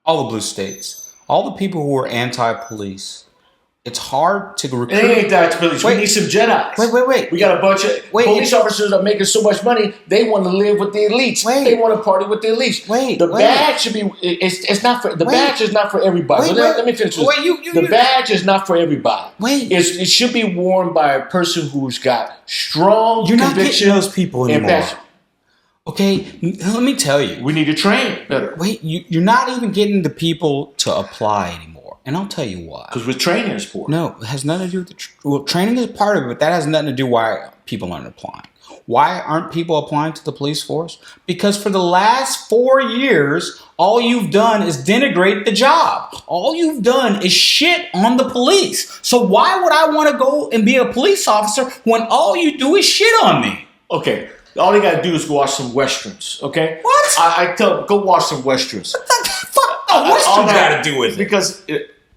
[SPEAKER 2] all the blue states, all the people who are anti-police. It's hard to recruit.
[SPEAKER 4] It ain't that police. We need some Jedis.
[SPEAKER 2] Wait.
[SPEAKER 4] We got a bunch of police officers that are making so much money. They want to live with the elites. They want to party with the elites. Badge should be. It's not for the badge is not for everybody. Let me finish this. The badge is not for everybody. It should be worn by a person who's got strong conviction.
[SPEAKER 2] You're not getting those people anymore. Okay, let me tell you.
[SPEAKER 4] We need to train better.
[SPEAKER 2] Wait, you're not even getting the people to apply anymore. And I'll tell you why.
[SPEAKER 4] Because we're training is poor.
[SPEAKER 2] No, it has nothing to do with training is part of it, but that has nothing to do why people aren't applying. Why aren't people applying to the police force? Because for the last 4 years, all you've done is denigrate the job. All you've done is shit on the police. So why would I want to go and be a police officer when all you do is shit on me?
[SPEAKER 4] Okay, all you got to do is go watch some Westerns, okay?
[SPEAKER 2] What?
[SPEAKER 4] I tell them, go watch some Westerns.
[SPEAKER 2] What the fuck? What's got to do with it?
[SPEAKER 4] Because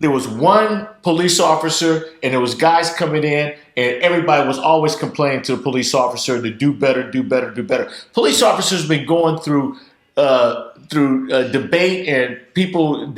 [SPEAKER 4] there was one police officer and there was guys coming in and everybody was always complaining to the police officer to do better, do better, do better. Police officers been going through debate and people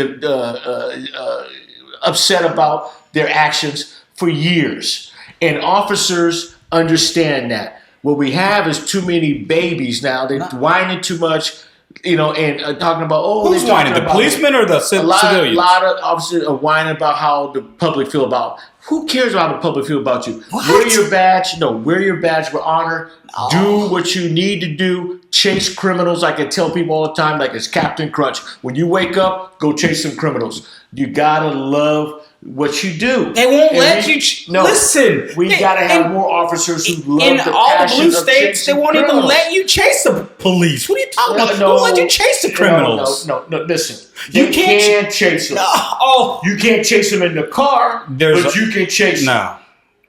[SPEAKER 4] upset about their actions for years. And officers understand that. What we have is too many babies now. They're whining too much. You know, and talking about,
[SPEAKER 2] who's whining, the policemen or the civilians?
[SPEAKER 4] A lot of officers are whining about how the public feel about. Who cares how the public feel about you?
[SPEAKER 2] What?
[SPEAKER 4] Wear your badge. No, wear your badge with honor. Oh. Do what you need to do. Chase criminals. I can tell people all the time, like it's Captain Crunch. When you wake up, go chase some criminals. You gotta love what you do.
[SPEAKER 2] They won't let you. Listen,
[SPEAKER 4] we gotta have more officers who love
[SPEAKER 2] in
[SPEAKER 4] the
[SPEAKER 2] all the
[SPEAKER 4] passion
[SPEAKER 2] blue
[SPEAKER 4] of
[SPEAKER 2] states. They won't
[SPEAKER 4] criminals.
[SPEAKER 2] even let you chase the police. What are you talking about?
[SPEAKER 4] No,
[SPEAKER 2] Who let you chase the criminals?
[SPEAKER 4] No. Listen,
[SPEAKER 2] You
[SPEAKER 4] you
[SPEAKER 2] can't
[SPEAKER 4] can't chase them.
[SPEAKER 2] Oh,
[SPEAKER 4] You can't chase them in the car, but you can chase them.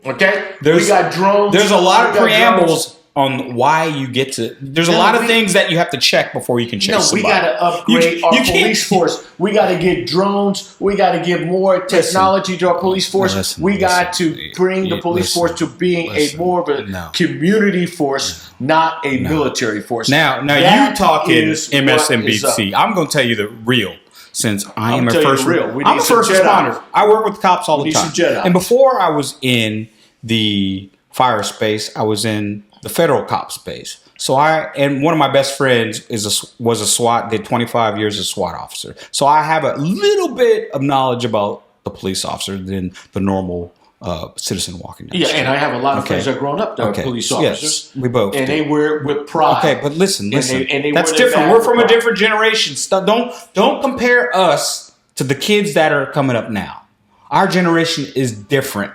[SPEAKER 2] no.
[SPEAKER 4] Okay,
[SPEAKER 2] There's-
[SPEAKER 4] we got drones.
[SPEAKER 2] There's a lot of
[SPEAKER 4] We got
[SPEAKER 2] preambles
[SPEAKER 4] drones.
[SPEAKER 2] on why you get to. There's a
[SPEAKER 4] No,
[SPEAKER 2] lot of things that you have to check before you can chase
[SPEAKER 4] No,
[SPEAKER 2] somebody.
[SPEAKER 4] we got to upgrade our police force. We got to get drones. We got to give more technology to our police force. We got to bring the police force to being a more of a community force, not a military force.
[SPEAKER 2] Now
[SPEAKER 4] That
[SPEAKER 2] you talking
[SPEAKER 4] is
[SPEAKER 2] MSNBC. I'm going to tell you the real. Since I am a first
[SPEAKER 4] Jedi.
[SPEAKER 2] responder, I work with cops all the
[SPEAKER 4] need
[SPEAKER 2] time.
[SPEAKER 4] some Jedi.
[SPEAKER 2] And before I was in the fire space, I was in the federal cop space. So one of my best friends was a SWAT, did 25 years as a SWAT officer. So I have a little bit of knowledge about the police officer than the normal citizen walking down the street.
[SPEAKER 4] And I have a lot of friends that are grown up that are police officers.
[SPEAKER 2] Yes, we both
[SPEAKER 4] and
[SPEAKER 2] do.
[SPEAKER 4] they wear it with pride.
[SPEAKER 2] Okay, but listen.
[SPEAKER 4] And they
[SPEAKER 2] That's
[SPEAKER 4] wear their
[SPEAKER 2] different.
[SPEAKER 4] badge
[SPEAKER 2] We're
[SPEAKER 4] with
[SPEAKER 2] from a
[SPEAKER 4] pride.
[SPEAKER 2] different generation. Don't compare us to the kids that are coming up now. Our generation is different.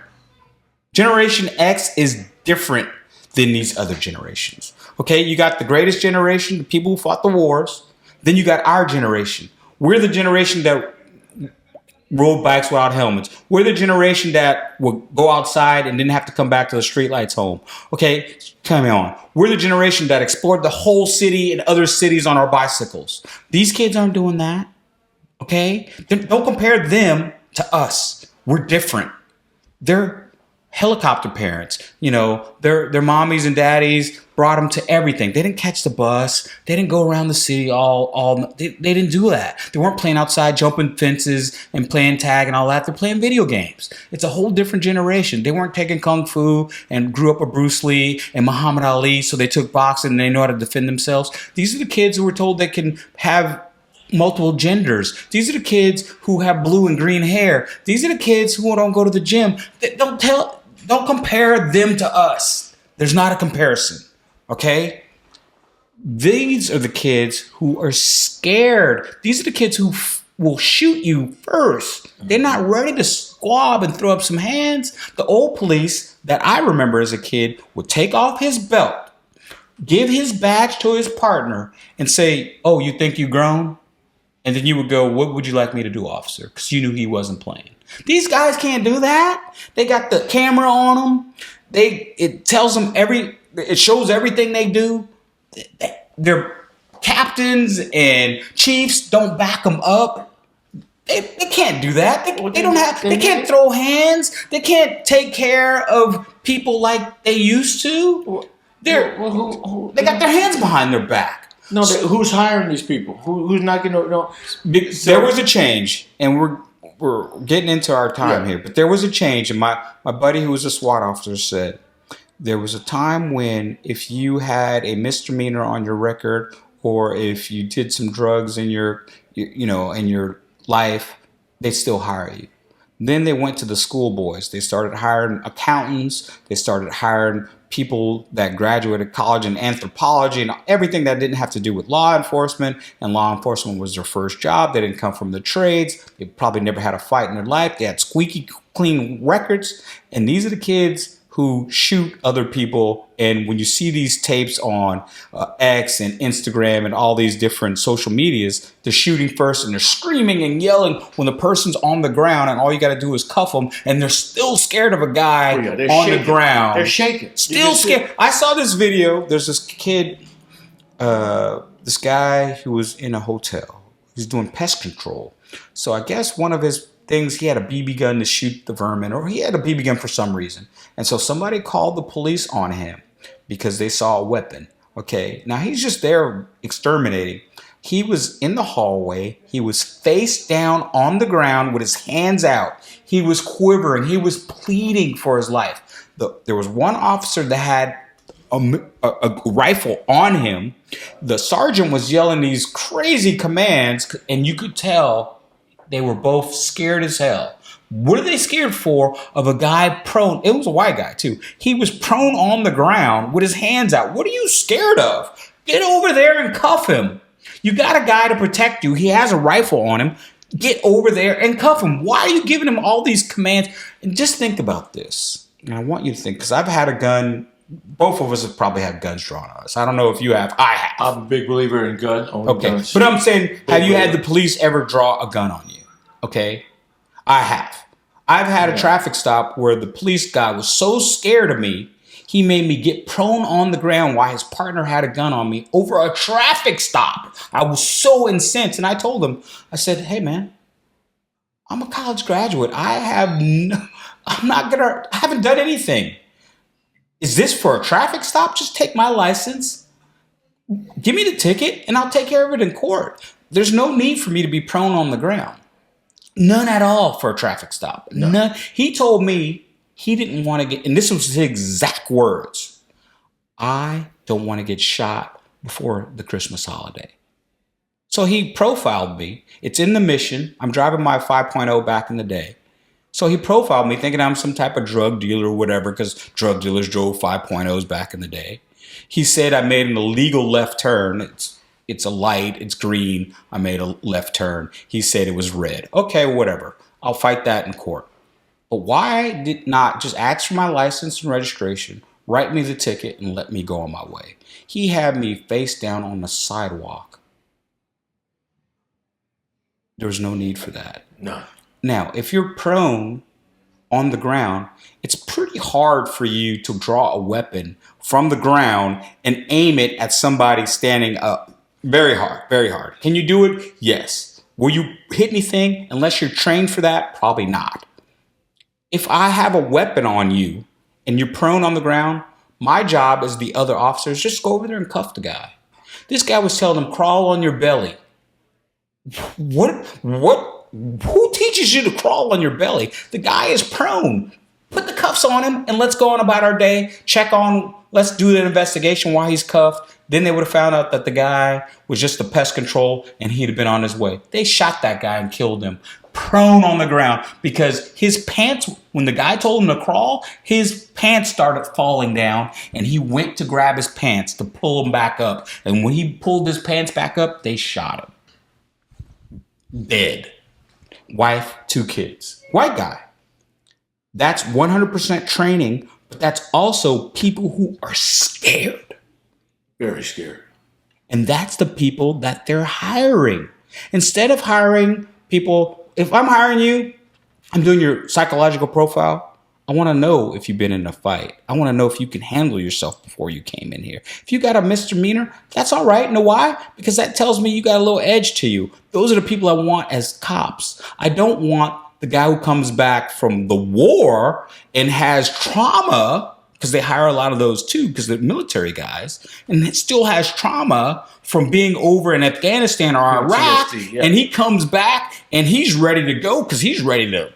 [SPEAKER 2] Generation X is different than these other generations. Okay, you got the greatest generation, the people who fought the wars. Then you got our generation. We're the generation that rode bikes without helmets. We're the generation that would go outside and didn't have to come back to the streetlights home. Okay, come on. We're the generation that explored the whole city and other cities on our bicycles. These kids aren't doing that. Okay, don't compare them to us. We're different. They're helicopter parents. You know, their mommies and daddies brought them to everything. They didn't catch the bus. They didn't go around the city they didn't do that. They weren't playing outside, jumping fences and playing tag and all that. They're playing video games. It's a whole different generation. They weren't taking kung fu and grew up with Bruce Lee and Muhammad Ali, so they took boxing and they know how to defend themselves. These are the kids who were told they can have multiple genders. These are the kids who have blue and green hair. These are the kids who don't go to the gym. Don't compare them to us. There's not a comparison. Okay? These are the kids who are scared. These are the kids who will shoot you first. They're not ready to squab and throw up some hands. The old police that I remember as a kid would take off his belt, give his badge to his partner, and say, "Oh, you think you grown?" And then you would go, "What would you like me to do, officer?" Because you knew he wasn't playing. These guys can't do that. They got the camera on them. It tells them it shows everything they do. Their captains and chiefs don't back them up. They can't do that. They can't throw hands. They can't take care of people like they used to. They got their hands behind their back.
[SPEAKER 4] No, who's hiring these people? Who's not going to know?
[SPEAKER 2] There was a change, and we're getting into our time here, but there was a change, and my buddy who was a SWAT officer said there was a time when if you had a misdemeanor on your record or if you did some drugs in your life, they'd still hire you. Then they went to the school boys. They started hiring accountants. They started hiring people that graduated college in anthropology and everything that didn't have to do with law enforcement, and law enforcement was their first job. They didn't come from the trades. They probably never had a fight in their life. They had squeaky clean records. And these are the kids who shoot other people. And when you see these tapes on X and Instagram and all these different social medias, they're shooting first and they're screaming and yelling when the person's on the ground, and all you got to do is cuff them, and they're still scared of a guy on
[SPEAKER 4] shaking.
[SPEAKER 2] the ground.
[SPEAKER 4] They're shaking.
[SPEAKER 2] Still scared. I saw this video. There's this kid, this guy who was in a hotel. He's doing pest control. So I guess one of his things, he had a BB gun to shoot the vermin, or he had a BB gun for some reason. And so somebody called the police on him because they saw a weapon. Okay, now he's just there exterminating. He was in the hallway. He was face down on the ground with his hands out. He was quivering. He was pleading for his life. There was one officer that had a rifle on him. The sergeant was yelling these crazy commands, and you could tell they were both scared as hell. What are they scared for of a guy prone? It was a white guy too. He was prone on the ground with his hands out. What are you scared of? Get over there and cuff him. You got a guy to protect you. He has a rifle on him. Get over there and cuff him. Why are you giving him all these commands? And just think about this. And I want you to think, because I've had a gun. Both of us have probably had guns drawn on us. I don't know if you have. I have.
[SPEAKER 4] I'm a big believer in guns.
[SPEAKER 2] Okay. But I'm saying, have you had the police ever draw a gun on you? Okay. I have. I've had a traffic stop where the police guy was so scared of me, he made me get prone on the ground while his partner had a gun on me over a traffic stop. I was so incensed. And I told him, I said, hey, man, I'm a college graduate. I haven't done anything. Is this for a traffic stop? Just take my license. Give me the ticket and I'll take care of it in court. There's no need for me to be prone on the ground. None at all for a traffic stop. No. None. He told me he didn't want to get, and this was his exact words, I don't want to get shot before the Christmas holiday. So he profiled me. It's in the mission. I'm driving my 5.0 back in the day. So he profiled me thinking I'm some type of drug dealer or whatever, because drug dealers drove 5.0s back in the day. He said I made an illegal left turn. It's a light. It's green. I made a left turn. He said it was red. Okay, whatever. I'll fight that in court. But why did not just ask for my license and registration, write me the ticket, and let me go on my way? He had me face down on the sidewalk. There was no need for that.
[SPEAKER 4] No.
[SPEAKER 2] Now, if you're prone on the ground, it's pretty hard for you to draw a weapon from the ground and aim it at somebody standing up. Very hard, very hard. Can you do it? Yes. Will you hit anything unless you're trained for that? Probably not. If I have a weapon on you and you're prone on the ground, my job as the other officers, just go over there and cuff the guy. This guy was telling him, crawl on your belly. Who teaches you to crawl on your belly? The guy is prone. Put the cuffs on him and let's go on about our day. Let's do an investigation why he's cuffed. Then they would have found out that the guy was just a pest control and he'd have been on his way. They shot that guy and killed him. Prone on the ground because his pants, when the guy told him to crawl, his pants started falling down and he went to grab his pants to pull them back up. And when he pulled his pants back up, they shot him. Dead. Wife, 2 kids. White guy. That's 100% training, but that's also people who are scared.
[SPEAKER 4] Very scared.
[SPEAKER 2] And that's the people that they're hiring. Instead of hiring people, if I'm hiring you, I'm doing your psychological profile. I want to know if you've been in a fight. I want to know if you can handle yourself before you came in here. If you got a misdemeanor, that's all right. Know why? Because that tells me you got a little edge to you. Those are the people I want as cops. I don't want the guy who comes back from the war and has trauma, because they hire a lot of those too, because they're military guys, and it still has trauma from being over in Afghanistan or Iraq,
[SPEAKER 4] PTSD, yeah.
[SPEAKER 2] And he comes back and he's ready to go because he's ready to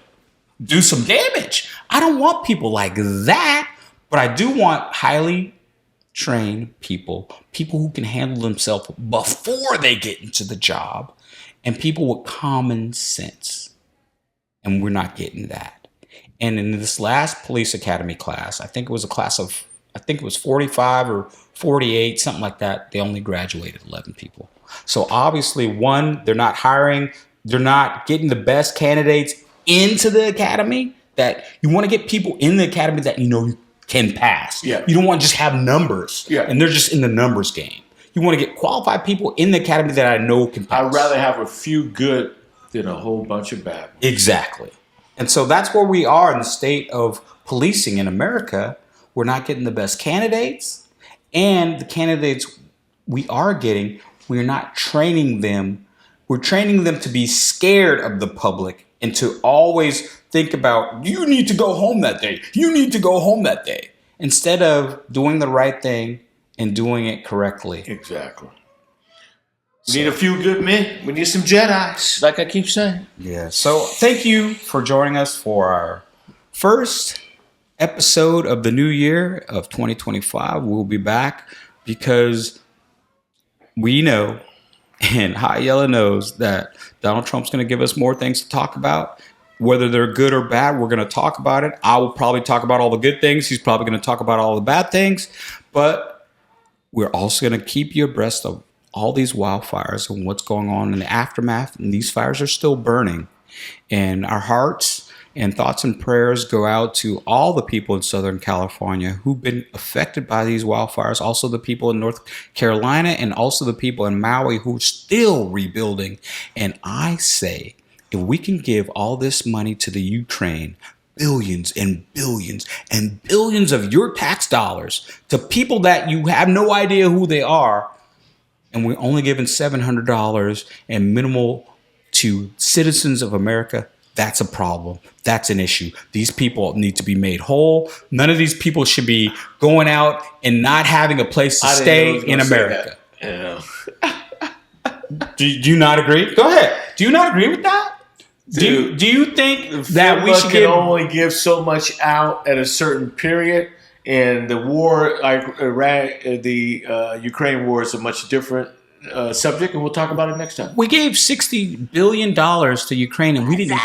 [SPEAKER 2] do some damage. I don't want people like that, but I do want highly trained people who can handle themselves before they get into the job, and people with common sense. And we're not getting that. And in this last police academy class, I think it was a class of I think it was 45 or 48, something like that. They only graduated 11 people. So obviously, one, they're not hiring. They're not getting the best candidates into the academy. That you want to get people in the academy that you know can pass.
[SPEAKER 4] Yeah.
[SPEAKER 2] You don't want to just have numbers.
[SPEAKER 4] Yeah.
[SPEAKER 2] And they're just in the numbers game. You want to get qualified people in the academy that I know can pass.
[SPEAKER 4] I'd rather have a few good than a whole bunch of bad.
[SPEAKER 2] Exactly. And so that's where we are in the state of policing in America. We're not getting the best candidates. And the candidates we are getting, we're not training them. We're training them to be scared of the public and to always think about, you need to go home that day. You need to go home that day. Instead of doing the right thing and doing it correctly.
[SPEAKER 4] Exactly. We need a few good men. We need some Jedis, like I keep saying.
[SPEAKER 2] Yeah. So thank you for joining us for our first episode of the new year of 2025. We'll be back because we know, and Hot Yellow knows, that Donald Trump's going to give us more things to talk about. Whether they're good or bad, we're going to talk about it. I will probably talk about all the good things. He's probably going to talk about all the bad things. But we're also going to keep you abreast of all these wildfires and what's going on in the aftermath. And these fires are still burning. And our hearts and thoughts and prayers go out to all the people in Southern California who've been affected by these wildfires. Also the people in North Carolina and also the people in Maui who are still rebuilding. And I say, if we can give all this money to the Ukraine, billions and billions and billions of your tax dollars to people that you have no idea who they are, and we're only giving $700 and minimal to citizens of America, that's a problem. That's an issue. These people need to be made whole. None of these people should be going out and not having a place to stay in America.
[SPEAKER 4] Yeah.
[SPEAKER 2] Do you not agree? Go ahead. Do you not agree with that? Do you think that we should
[SPEAKER 4] only give so much out at a certain period? And the war, like Iraq, the Ukraine war, is a much different subject, and we'll talk about it next time.
[SPEAKER 2] We gave $60 billion to Ukraine, and we didn't even